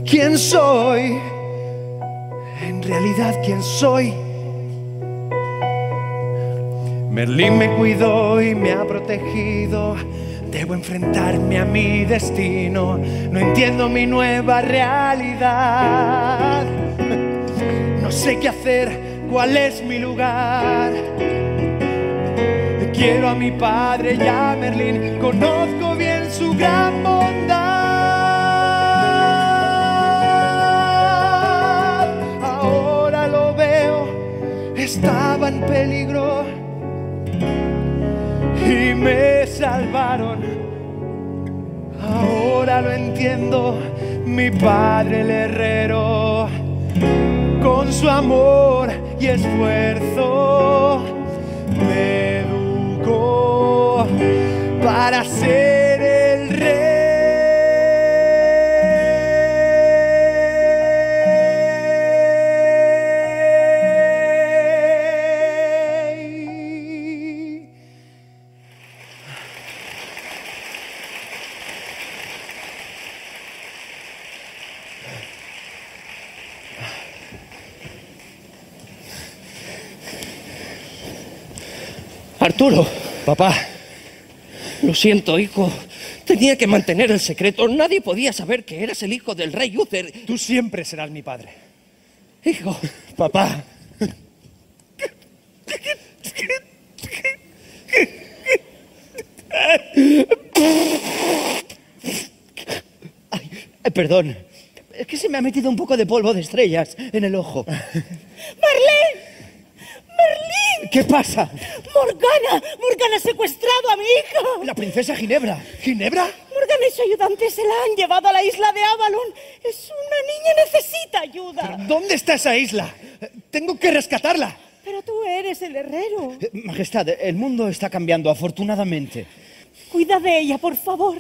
¿Quién soy? En realidad, ¿quién soy? Merlín me cuidó y me ha protegido. Debo enfrentarme a mi destino. No entiendo mi nueva realidad. No sé qué hacer, cuál es mi lugar. Quiero a mi padre y a Merlín. Conozco bien su gran bondad. Ahora lo veo, estaba en peligro y me salvaron. Ahora lo entiendo, mi padre el herrero, con su amor y esfuerzo me educó para ser el rey. Arturo, Papá, lo siento, hijo. Tenía que mantener el secreto. Nadie podía saber que eras el hijo del rey Uther. tú siempre serás mi padre. Hijo, Papá. Ay, perdón. Es que se me ha metido un poco de polvo de estrellas en el ojo. ¡Merlín! ¡Merlín! ¿Qué pasa? ¡Morgana! ¡Morgana ha secuestrado a mi hija! La princesa Ginebra. ¿Ginebra? Morgana y su ayudante se la han llevado a la isla de Avalon. Es una niña, necesita ayuda. ¿Dónde está esa isla? Tengo que rescatarla. Pero tú eres el herrero. Majestad, el mundo está cambiando, afortunadamente. Cuida de ella, por favor.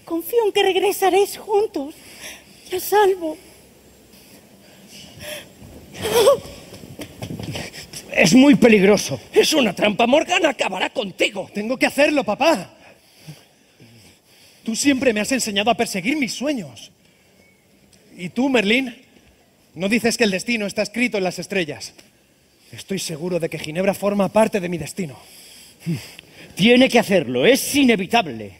Confío en que regresaréis juntos. Y a salvo. Es muy peligroso. es una trampa. Morgana acabará contigo. Tengo que hacerlo, papá. Tú siempre me has enseñado a perseguir mis sueños. ¿Y tú, Merlín? No dices que el destino está escrito en las estrellas. Estoy seguro de que Ginebra forma parte de mi destino. Tiene que hacerlo, es inevitable.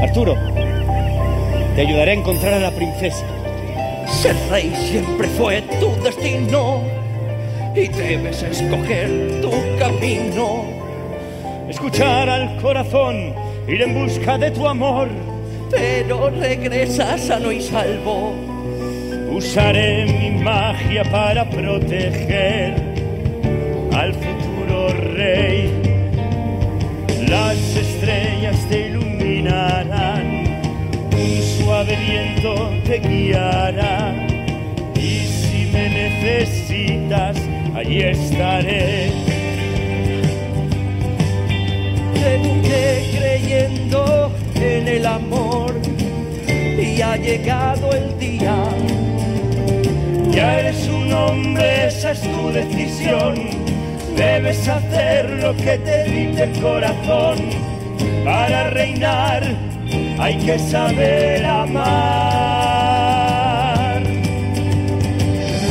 Arturo, te ayudaré a encontrar a la princesa. Ser rey siempre fue tu destino y debes escoger tu camino. Escuchar al corazón, ir en busca de tu amor. Pero regresa sano y salvo. Usaré mi magia para proteger al futuro rey. Las estrellas te iluminarán, un suave viento te guiará. Y si me necesitas, allí estaré. Eduqué creyendo en el amor y ha llegado el día. Ya eres un hombre, esa es tu decisión. Debes hacer lo que te dicte el corazón. Para reinar hay que saber amar.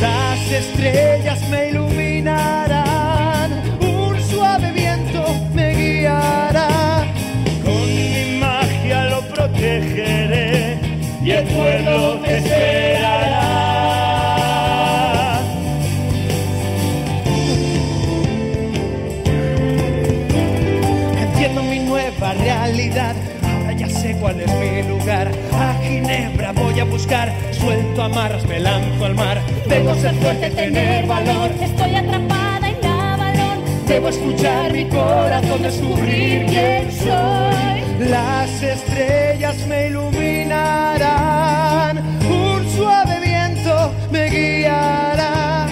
Las estrellas me iluminarán, un suave viento me guiará. Con mi magia lo protegeré y el pueblo te esperará. Entiendo mi nueva realidad, ahora ya sé cuál es mi lugar. A Ginebra voy a buscar, suelto amarras, me lanzo al mar. Debo ser fuerte, tener valor. Estoy atrapada en Avalon. Debo escuchar mi corazón, descubrir quién soy. Las estrellas me iluminarán, un suave viento me guiará.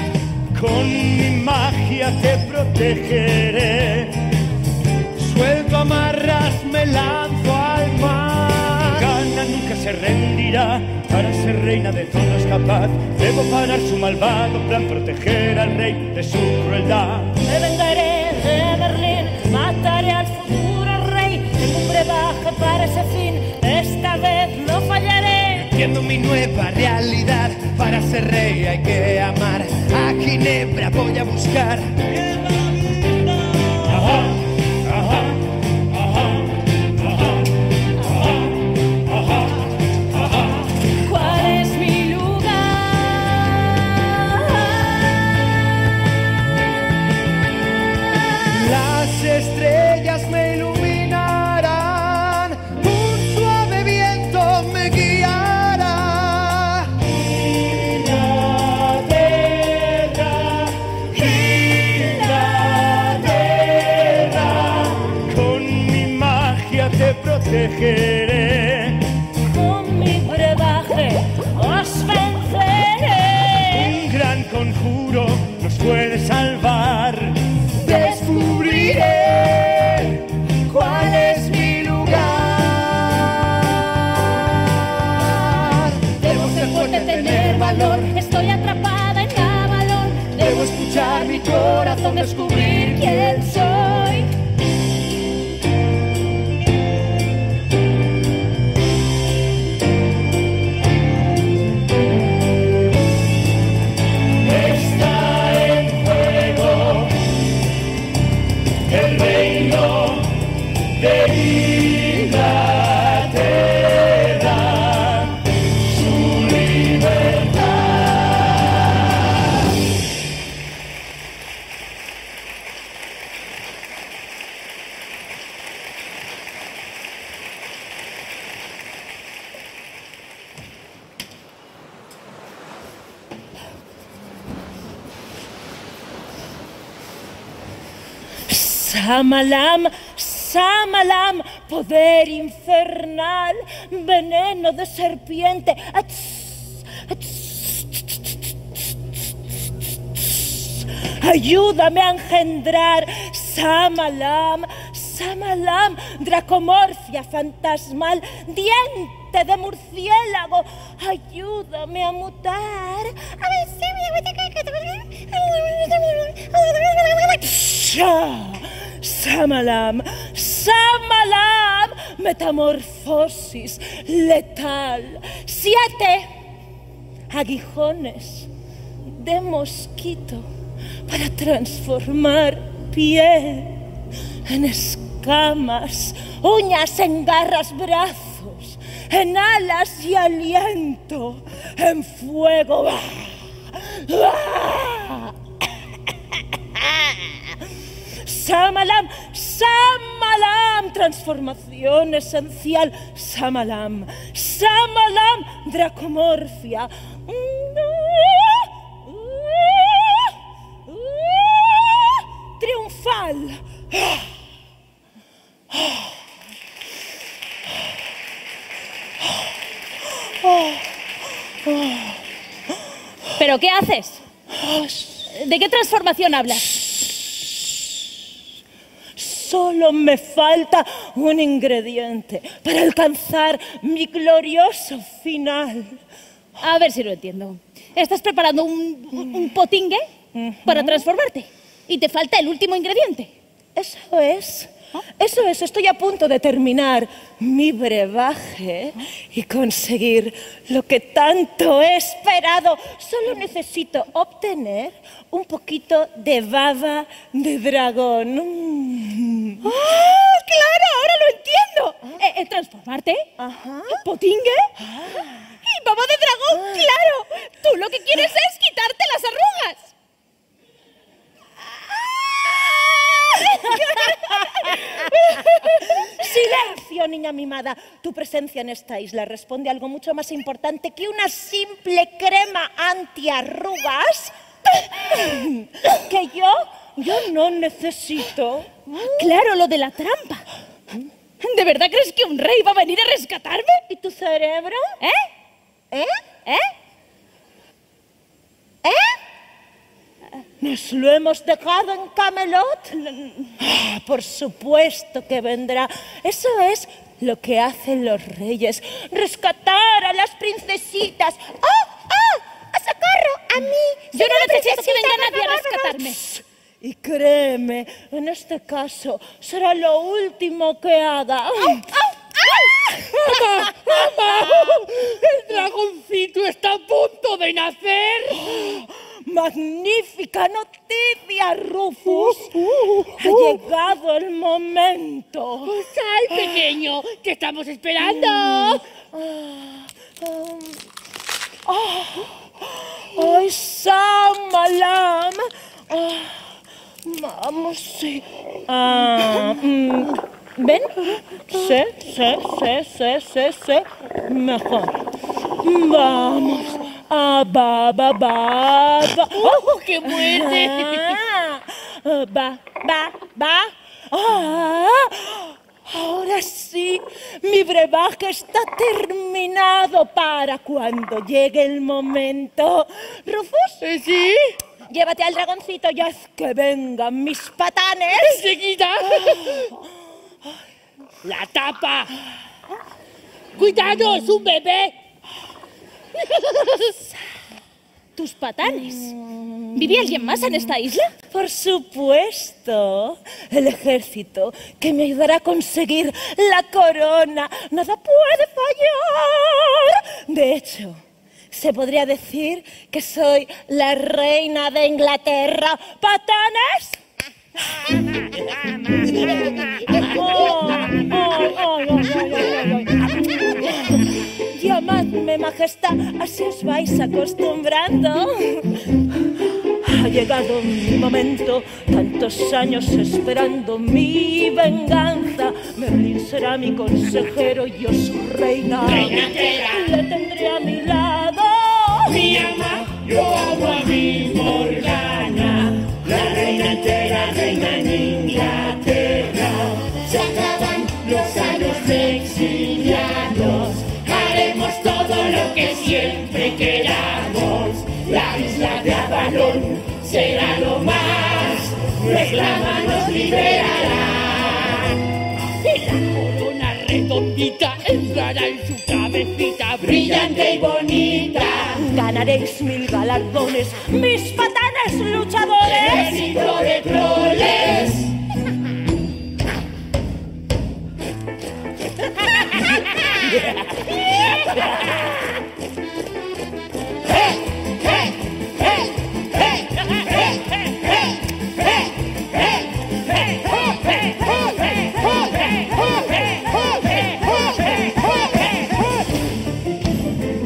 Con mi magia te protegeré. Suelto amarras, me lanzo al mar. Gana nunca se rendirá, para ser reina de todo es capaz. Debo parar su malvado plan, proteger al rey de su crueldad. Me vengaré de Berlín, mataré al futuro rey. Tengo un brebaje para ese fin, esta vez no fallaré. Entiendo mi nueva realidad, para ser rey hay que amar. A Ginebra voy a buscar. Ajá, ajá, ajá, ajá, ajá, ajá. ¿Cuál es mi lugar? Las estrellas me iluminarán, un suave viento me guiará. Inglaterra, con mi magia te protegeré. Con mi brebaje os venceré. Un gran conjuro nos puede salvar. Descubriré cuál es mi lugar. Debo ser fuerte, tener valor. Estoy atrapada en Avalon. Debo escuchar mi corazón, descubrir quién soy. Está en juego Samalam, Samalam, poder infernal, veneno de serpiente. Ayúdame a engendrar. Samalam, Samalam, dracomorfia fantasmal, diente de murciélago. Ayúdame a mutar. Samalam, Samalam, metamorfosis letal. 7 aguijones de mosquito para transformar piel en escamas, uñas en garras, brazos, en alas y aliento, en fuego. Samalam, Samalam, transformación esencial. Samalam, Samalam, dracomorfia. Triunfal. ¿Pero qué haces? ¿De qué transformación hablas? Solo me falta un ingrediente para alcanzar mi glorioso final. A ver si lo entiendo. Estás preparando un potingue para transformarte y te falta el último ingrediente. Eso es. Eso es, estoy a punto de terminar mi brebaje y conseguir lo que tanto he esperado. Solo necesito obtener un poquito de baba de dragón. ¡Oh, claro! ¡Ahora lo entiendo! ¿Transformarte? Ajá. ¿Potingue? ¡Y baba de dragón! ¡Claro! Tú lo que quieres es quitarte las arrugas. Silencio, niña mimada. Tu presencia en esta isla responde a algo mucho más importante que una simple crema antiarrugas que yo no necesito. Claro, lo de la trampa. ¿De verdad crees que un rey va a venir a rescatarme? ¿Y tu cerebro? ¿Eh? ¿Eh? ¿Eh? ¿Nos lo hemos dejado en Camelot? Por supuesto que vendrá. Eso es lo que hacen los reyes. Rescatar a las princesitas. ¡A socorro! ¡A mí! Yo no necesito que venga nadie a rescatarme. Y créeme, en este caso será lo último que haga. ¡El dragoncito está a punto de nacer! ¡Magnífica noticia, Rufus! Ha llegado el momento. ¡Sal, pequeño! ¡Te estamos esperando! ¡Ay, Samalam! Vamos, sí. ¿Ven? Sé. Mejor. Vamos. Ba. ¡Oh, qué muerte! Va. Ahora sí, mi brebaje está terminado para cuando llegue el momento. ¿Rufus? ¿Sí? Llévate al dragoncito y haz que vengan mis patanes. ¡Enseguida! ¡La tapa! ¡Cuidado, es un bebé! ¿Tus patanes? ¿Vive alguien más en esta isla? Por supuesto. El ejército que me ayudará a conseguir la corona. Nada puede fallar. De hecho, se podría decir que soy la reina de Inglaterra. ¿Patanes? Llamadme majestad, así os vais acostumbrando. Ha llegado mi momento, tantos años esperando mi venganza. Merlín será mi consejero y yo su reina. Reina entera. Le tendré a mi lado. Mi ama, yo amo a mi Morgana, la reina entera, reina en Inglaterra. siempre queramos. La isla de Avalón será lo más, nuestra mano nos liberará. Y la corona redondita entrará en su cabecita Brillante y bonita, Ganaréis 1000 galardones, mis patanes luchadores. ejército de troles.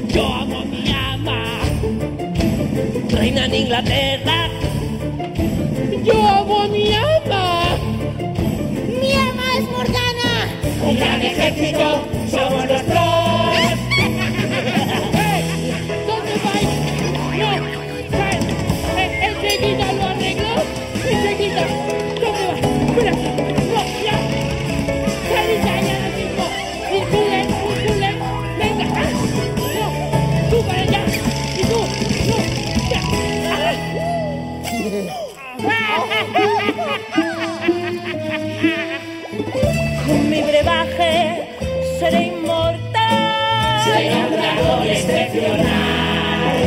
Yo amo a mi ama, Reina en Inglaterra, yo amo a mi ama. Mi ama es Morgana. Un gran ejército, somos los trolls. ¿Dónde vais? No, enseguida lo arreglo. Enseguida. ¿Dónde vais? Espera. No, ya. Salid de allá ahora mismo. Circulen. Venga. No, tú para allá. Y tú. No, ya. Con mi brebaje seré inmortal. Será un dragón excepcional.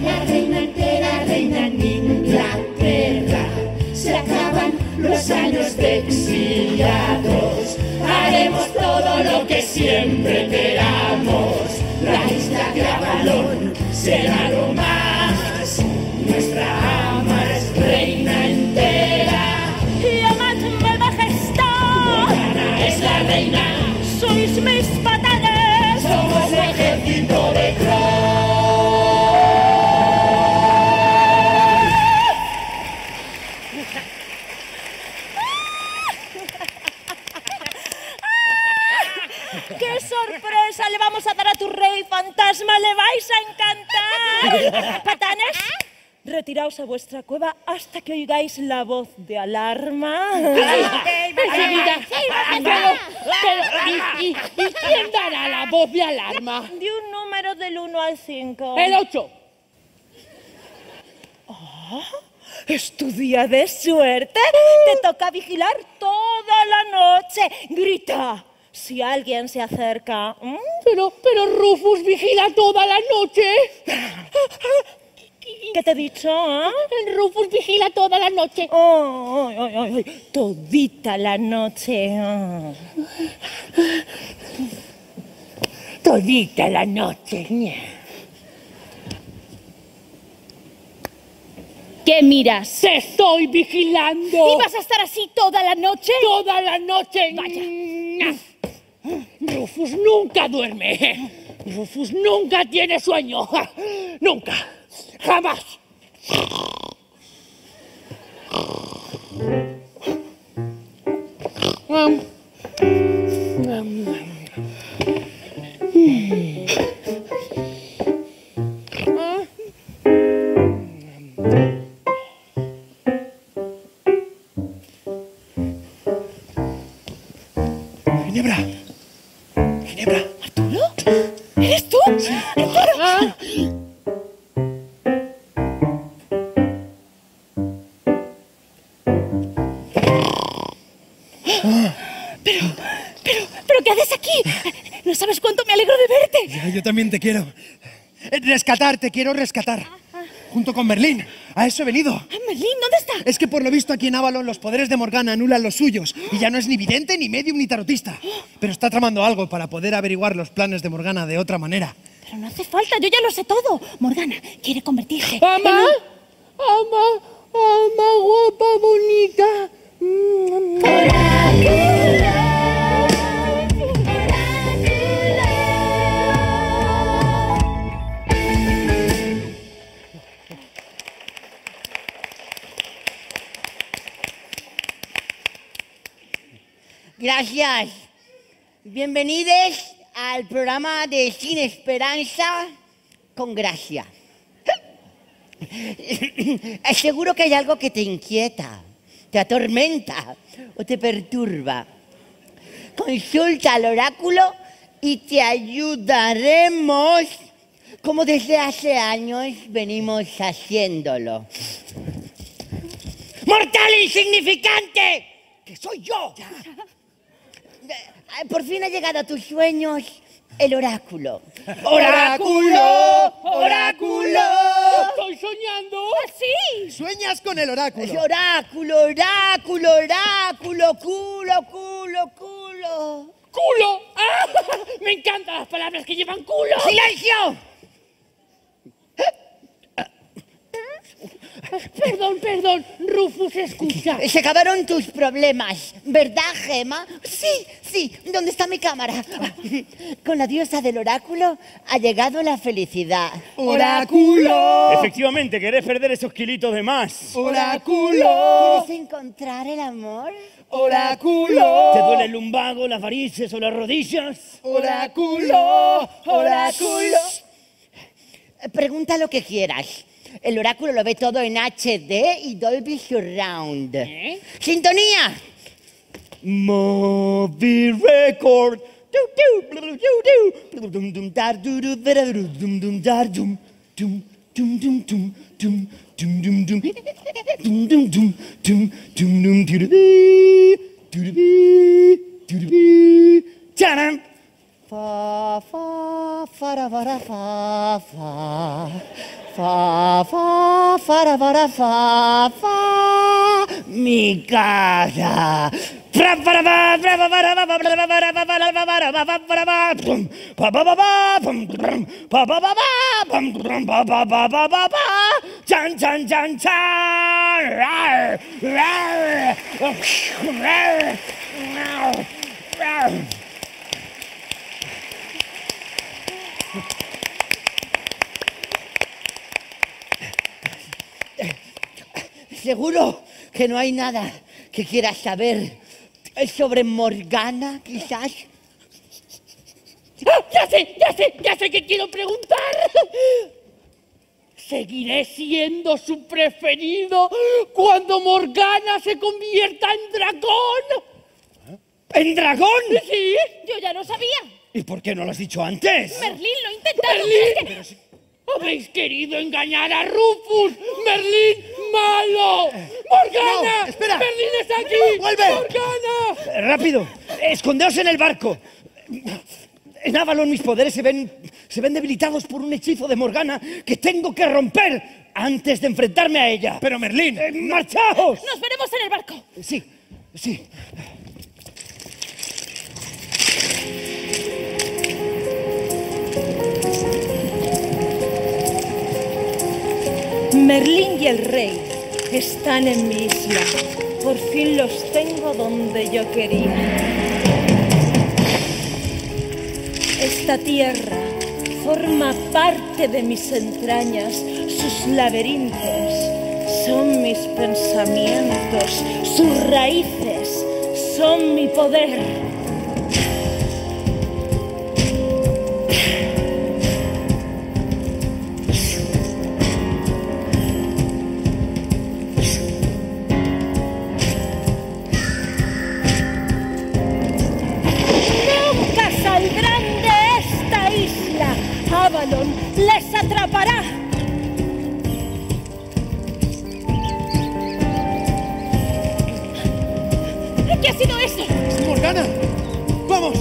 La reina entera reina en Inglaterra. Se acaban los años de exiliados. Haremos todo lo que siempre queramos. La isla de Avalón será lo más. Nuestra ama es reina entera. Llamadme majestad. Morgana es la reina. Sois mis patanes. Somos ejército de trolls. ¡Qué sorpresa le vamos a dar a tu rey fantasma! ¡Le vais a encantar! ¿Patanes? Retiraos a vuestra cueva hasta que oigáis la voz de alarma. Enseguida. ¿Y quién dará la voz de alarma? De un número del 1 al 5. El 8. ¿Es tu día de suerte? Te toca vigilar toda la noche. Grita si alguien se acerca. Pero Rufus vigila toda la noche. ¿Qué te he dicho? El Rufus vigila toda la noche. Todita la noche. Todita la noche. ¿Qué miras? ¡Te estoy vigilando! ¿Y vas a estar así toda la noche? ¡Toda la noche! Vaya. Rufus nunca duerme. Rufus nunca tiene sueño. Nunca. Jamás. Ginebra. Ginebra. ¿Arturo? ¿Eres tú? ¡Arturo! ¿Pero qué haces aquí? No sabes cuánto me alegro de verte. Ya, yo también te quiero. Rescatar, te quiero rescatar. Junto con Merlín. A eso he venido. Merlín, ¿dónde está? Es que por lo visto aquí en Avalon los poderes de Morgana anulan los suyos y ya no es ni vidente, ni medium, ni tarotista. Pero está tramando algo para poder averiguar los planes de Morgana de otra manera. Pero no hace falta, yo ya lo sé todo. Morgana quiere convertirse ¡Ama! ¡Ama, guapa, bonita! Gracias. Bienvenidos al programa de Sin Esperanza con Gracia. Seguro que hay algo que te inquieta, te atormenta o te perturba. Consulta al oráculo y te ayudaremos como desde hace años venimos haciéndolo. ¡Mortal insignificante! ¡Que soy yo! Por fin ha llegado a tus sueños el oráculo. ¡Oráculo! ¡Oráculo! ¡Estoy soñando! ¡Sí! Sueñas con el oráculo. Es oráculo, oráculo, oráculo, culo, culo, culo. ¡Culo! ¡Ah! Me encantan las palabras que llevan culo. ¡Silencio! Perdón, Rufus, escucha. Se acabaron tus problemas, ¿verdad, Gemma? Sí, ¿dónde está mi cámara? Con la diosa del oráculo ha llegado la felicidad. ¡Oráculo! Efectivamente, ¿querés perder esos kilitos de más? ¡Oráculo! ¿Quieres encontrar el amor? ¡Oráculo! ¿Te duele el lumbago, las varices o las rodillas? ¡Oráculo! ¡Oráculo! Pregunta lo que quieras. El oráculo lo ve todo en HD y Dolby Surround. ¡Sintonía! Movie record. ¡Charan! Fa, fa, fara, fara, fa, fa. Fa, fa, fara, fara, fa, fa. Mi casa. Fra, fara, fa, fra, fa, fara, fa, fara, fa, fara, fa, fara, fa, fara, fa, fa, fara, fa, pum. Pa, pa, pa, pa, pum, pum. Pa, pa, pa, pa, pum, pum. Pa, pa, pa, pa, pa, pa. Chan, chan, chan, chan. Rar, rar. Rar, rar, rar. Seguro que no hay nada que quieras saber sobre Morgana, quizás. ¡Ah! Ya sé que quiero preguntar. ¿Seguiré siendo su preferido cuando Morgana se convierta en dragón? ¿En dragón? Sí. Yo ya lo sabía. ¿Y por qué no lo has dicho antes? Merlín lo ha intentado. ¡Merlín! Es que- ¡Habéis querido engañar a Rufus! ¡Merlín malo! ¡Morgana! No, espera. ¡Merlín está aquí! ¡Vuelve! ¡Morgana! ¡Rápido! ¡Escondeos en el barco! En Avalon mis poderes se ven debilitados por un hechizo de Morgana que tengo que romper antes de enfrentarme a ella. Pero Merlín, ¡Marchaos! Nos veremos en el barco. Sí, sí. Merlín y el rey están en mi isla. Por fin los tengo donde yo quería. Esta tierra forma parte de mis entrañas. Sus laberintos son mis pensamientos. Sus raíces son mi poder. Nunca saldrán de esta isla. Avalon les atrapará. ¿Qué ha sido eso? Morgana, vamos.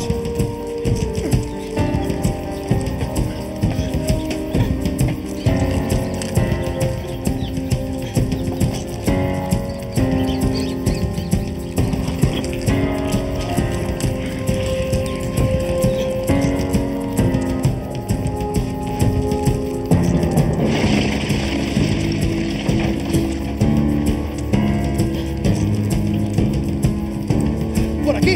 Por aquí.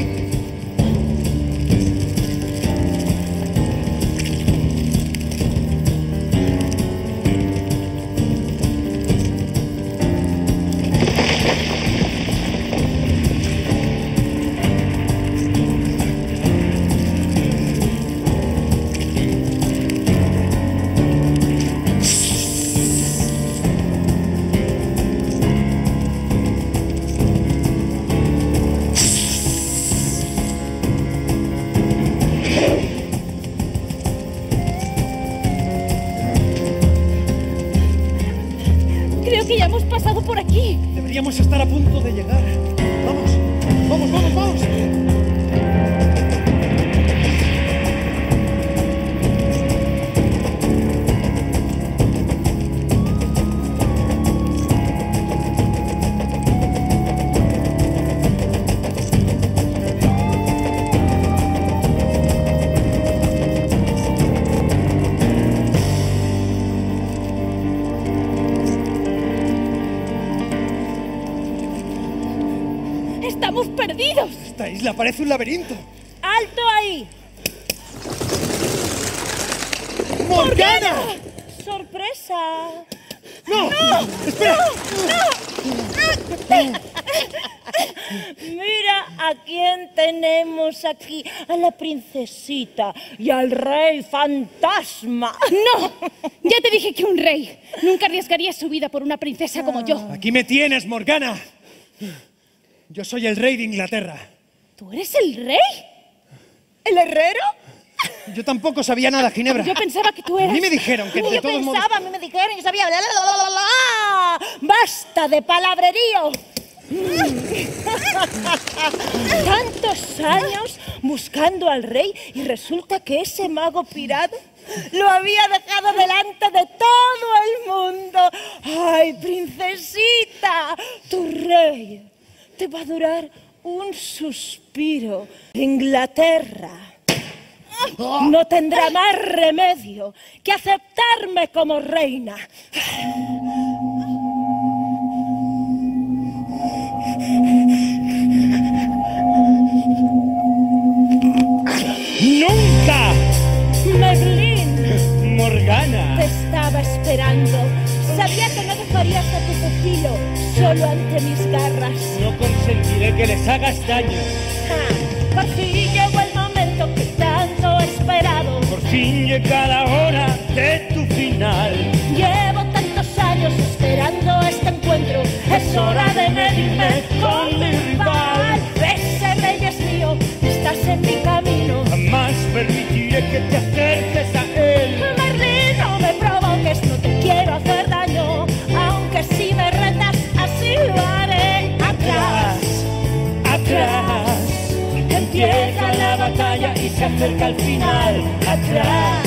que ya hemos pasado por aquí. Deberíamos estar a punto de llegar. Vamos, vamos, vamos, vamos. ¡Estamos perdidos! Esta isla parece un laberinto. ¡Alto ahí! ¡Morgana! ¡Sorpresa! ¡No! ¡Espera! Mira a quién tenemos aquí, a la princesita y al rey fantasma. ¡No! Ya te dije que un rey nunca arriesgaría su vida por una princesa como yo. Aquí me tienes, Morgana. Yo soy el rey de Inglaterra. ¿Tú eres el rey? ¿El herrero? Yo tampoco sabía nada, Ginebra. Yo pensaba que tú eras... A mí me dijeron que de Yo todos modos... pensaba, a mí me dijeron, yo sabía... bla, bla, bla, bla, bla. ¡Basta de palabrerío! Tantos años buscando al rey y resulta que ese mago pirado lo había dejado delante de todo el mundo. ¡Ay, princesita! Tu rey te va a durar un suspiro. Inglaterra no tendrá más remedio que aceptarme como reina. ¡Nunca! Merlín, Morgana. te estaba esperando. Sabía que no dejarías a tu pupilo solo ante mis garras. No consentiré que les hagas daño. Por fin llegó el momento que tanto he esperado. Por fin llega la hora de tu final. Llevo tantos años esperando este encuentro. Es hora de medirme con mi rival. Ese rey es mío, estás en mi camino. Jamás permitiré que te acerques a él. Merlín, no me provoques, no te quiero hacer daño. Aunque si me retas, así lo haré. Atrás, Atrás. Empieza la batalla y se acerca al final. Atrás,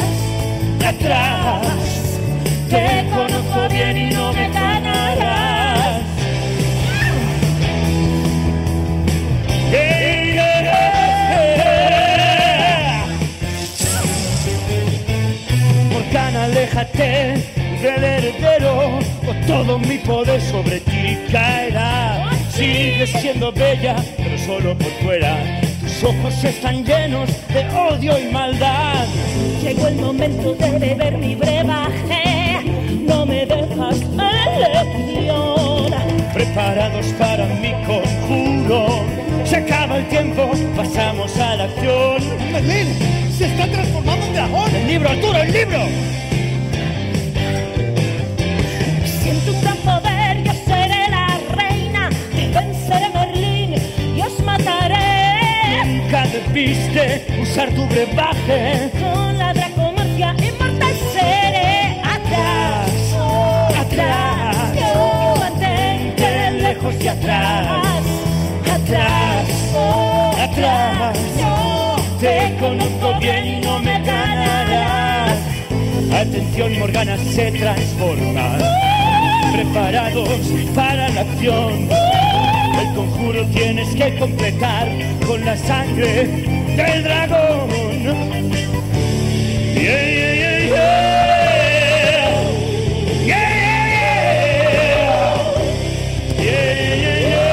atrás. Te conozco bien y no me ganarás. ¡Hey, hey, hey! Morgana, aléjate del heredero, o todo mi poder sobre ti caerá. Sigues siendo bella, pero solo por fuera. Tus ojos están llenos de odio y maldad. llegó el momento de beber mi brebaje. No me dejas elección. Preparados para mi conjuro. Se acaba el tiempo, pasamos a la acción. ¡Merlín! ¡Se está transformando en dragón! ¡El libro, Arturo, el libro! Siento un gran poder, yo seré la reina. Te venceré, Merlín, y os mataré. Nunca debiste usar tu brebaje. Con la dracomancia inmortal seré. Atrás, Atrás. mantente Lejos y atrás. atrás, Atrás. Te conozco bien y no me ganarás. Atención, Morgana se transforma. Preparados para la acción. El conjuro tienes que completar con la sangre del dragón. Yeah, yeah, yeah, yeah. Yeah, yeah, yeah. Yeah, yeah, yeah.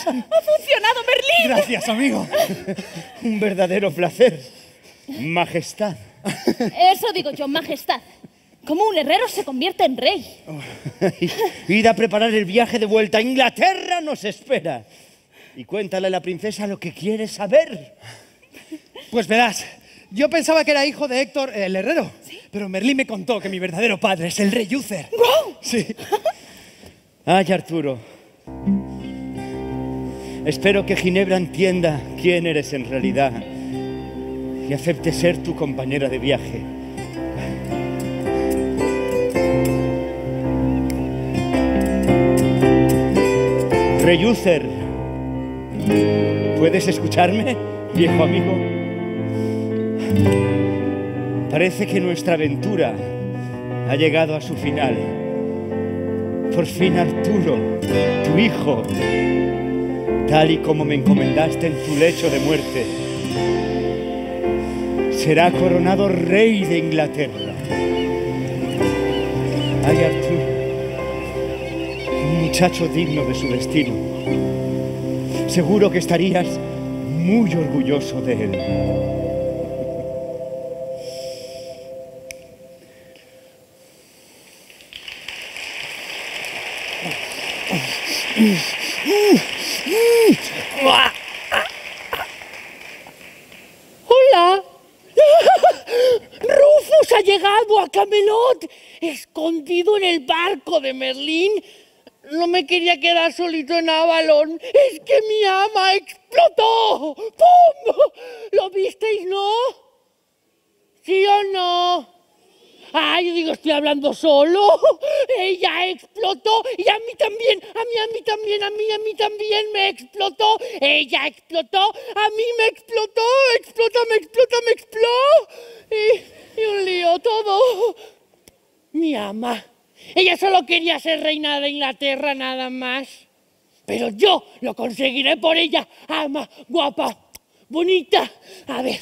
¡Ha funcionado, Merlín! Gracias, amigo. Un verdadero placer, majestad. Eso digo yo, majestad. ¿Cómo un herrero se convierte en rey? Id a preparar el viaje de vuelta. Inglaterra nos espera. Y cuéntale a la princesa lo que quiere saber. Pues verás, yo pensaba que era hijo de Héctor el herrero, pero Merlín me contó que mi verdadero padre es el rey Uther. ¡Guau! Sí. Ay, Arturo. Espero que Ginebra entienda quién eres en realidad y acepte ser tu compañera de viaje. Rey Uther, ¿puedes escucharme, viejo amigo? Parece que nuestra aventura ha llegado a su final. Por fin Arturo, tu hijo, tal y como me encomendaste en tu lecho de muerte, será coronado rey de Inglaterra. Ay, Arturo, un muchacho digno de su destino. Seguro que estarías muy orgulloso de él. ¡Hola! ¡Rufus ha llegado a Camelot! Escondido en el barco de Merlín. No me quería quedar solito en Avalon. ¡Es que mi ama explotó! ¡Pum! ¿Lo visteis, no? ¿Sí o no? Ay, yo digo, estoy hablando solo. Ella explotó y a mí también, a mí también me explotó. Ella explotó, a mí me explotó. Me explotó. Y un lío todo. Mi ama. Ella solo quería ser reina de Inglaterra, nada más. Pero yo lo conseguiré por ella. Ama, guapa, bonita. A ver,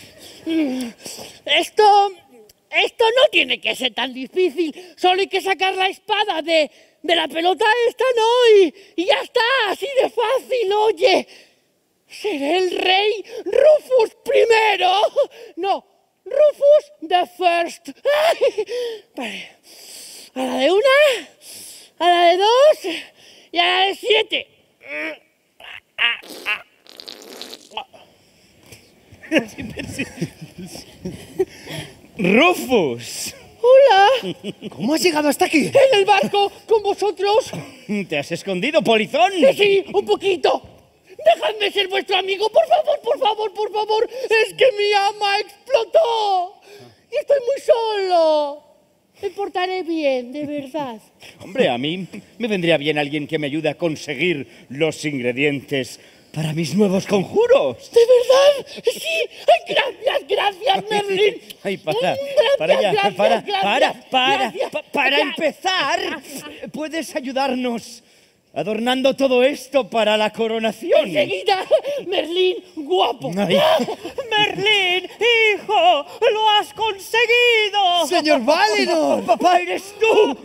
esto no tiene que ser tan difícil. Solo hay que sacar la espada de la pelota esta, ¿no? Y ya está, así de fácil, oye. Seré el rey Rufus I. No, Rufus the First. Ay, vale. A la de 1, a la de 2 y a la de 7. ¡Rufus! ¡Hola! ¿Cómo has llegado hasta aquí? En el barco con vosotros. ¿Te has escondido, polizón? Sí, un poquito. Dejadme ser vuestro amigo, por favor. Es que mi ama explotó. Y estoy muy solo. Me portaré bien, de verdad. Hombre, a mí me vendría bien alguien que me ayude a conseguir los ingredientes para mis nuevos conjuros. ¿De verdad? Sí. Ay, gracias, Merlín. Ay, para Gracias. empezar, ¿puedes ayudarnos adornando todo esto para la coronación? Enseguida, Merlín, guapo. Ay. Merlín, hijo, lo has conseguido. ¡Señor Valinor! ¡Papá, eres tú!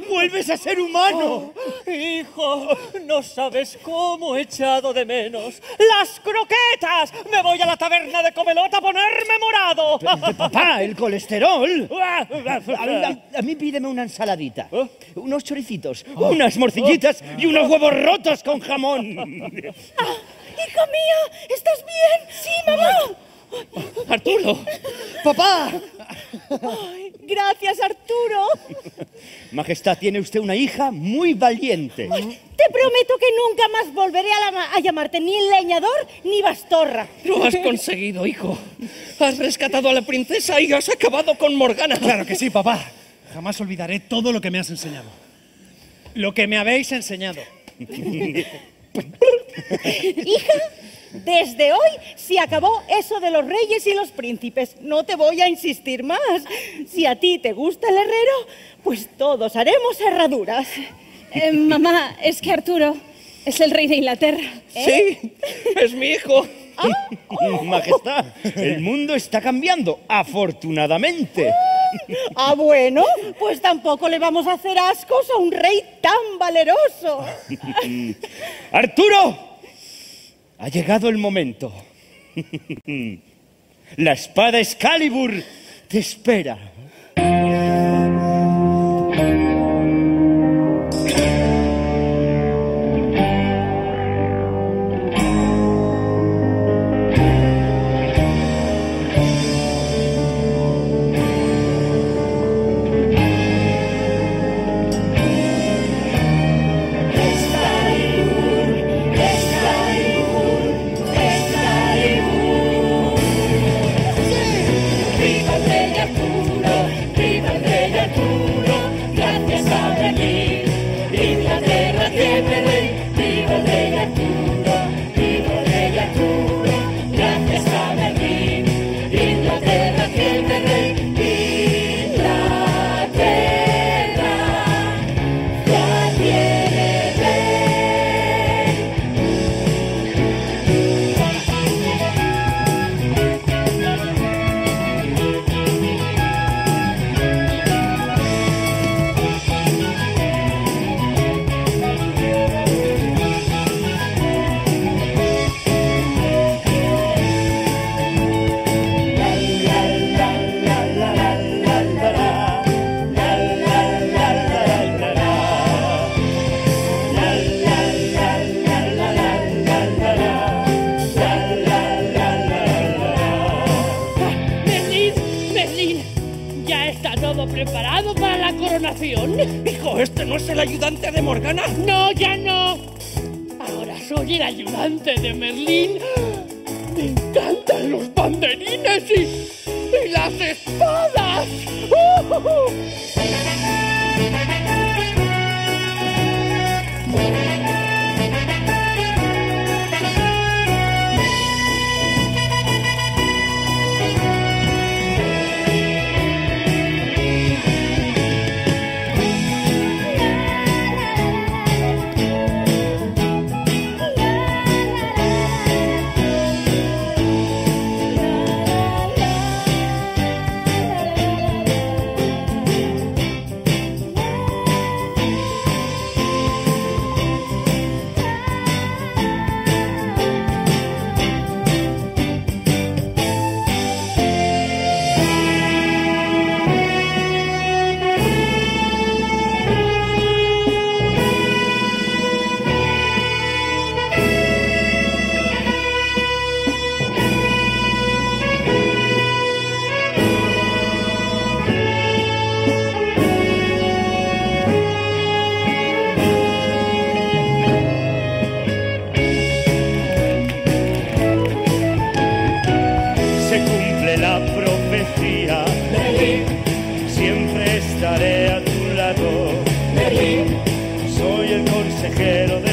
¡Vuelves a ser humano! Hijo, no sabes cómo he echado de menos las croquetas. Me voy a la taberna de Camelot a ponerme morado. ¡Papá, el colesterol! A mí pídeme una ensaladita, unos choricitos, unas morcillitas y unos huevos rotos con jamón. ¡Hija mía! ¿Estás bien? ¡Sí, mamá! ¡Arturo! ¡Papá! Ay, gracias, Arturo. Majestad, tiene usted una hija muy valiente. Te prometo que nunca más volveré a llamarte ni leñador ni bastorra. Lo has conseguido, hijo. Has rescatado a la princesa y has acabado con Morgana. Claro que sí, papá. Jamás olvidaré todo lo que me has enseñado. Lo que me habéis enseñado. Hija, desde hoy se acabó eso de los reyes y los príncipes. No te voy a insistir más. Si a ti te gusta el herrero, pues todos haremos herraduras. Mamá, es que Arturo es el rey de Inglaterra. Sí, es mi hijo. Majestad, el mundo está cambiando, afortunadamente. Bueno, pues tampoco le vamos a hacer ascos a un rey tan valeroso. ¡Arturo! Ha llegado el momento. La espada Excalibur te espera. ¿Preparado para la coronación? Hijo, ¿este no es el ayudante de Morgana? No, ya no. Ahora soy el ayudante de Merlín. Me encantan los banderines y las espadas. Siempre estaré a tu lado. Soy el consejero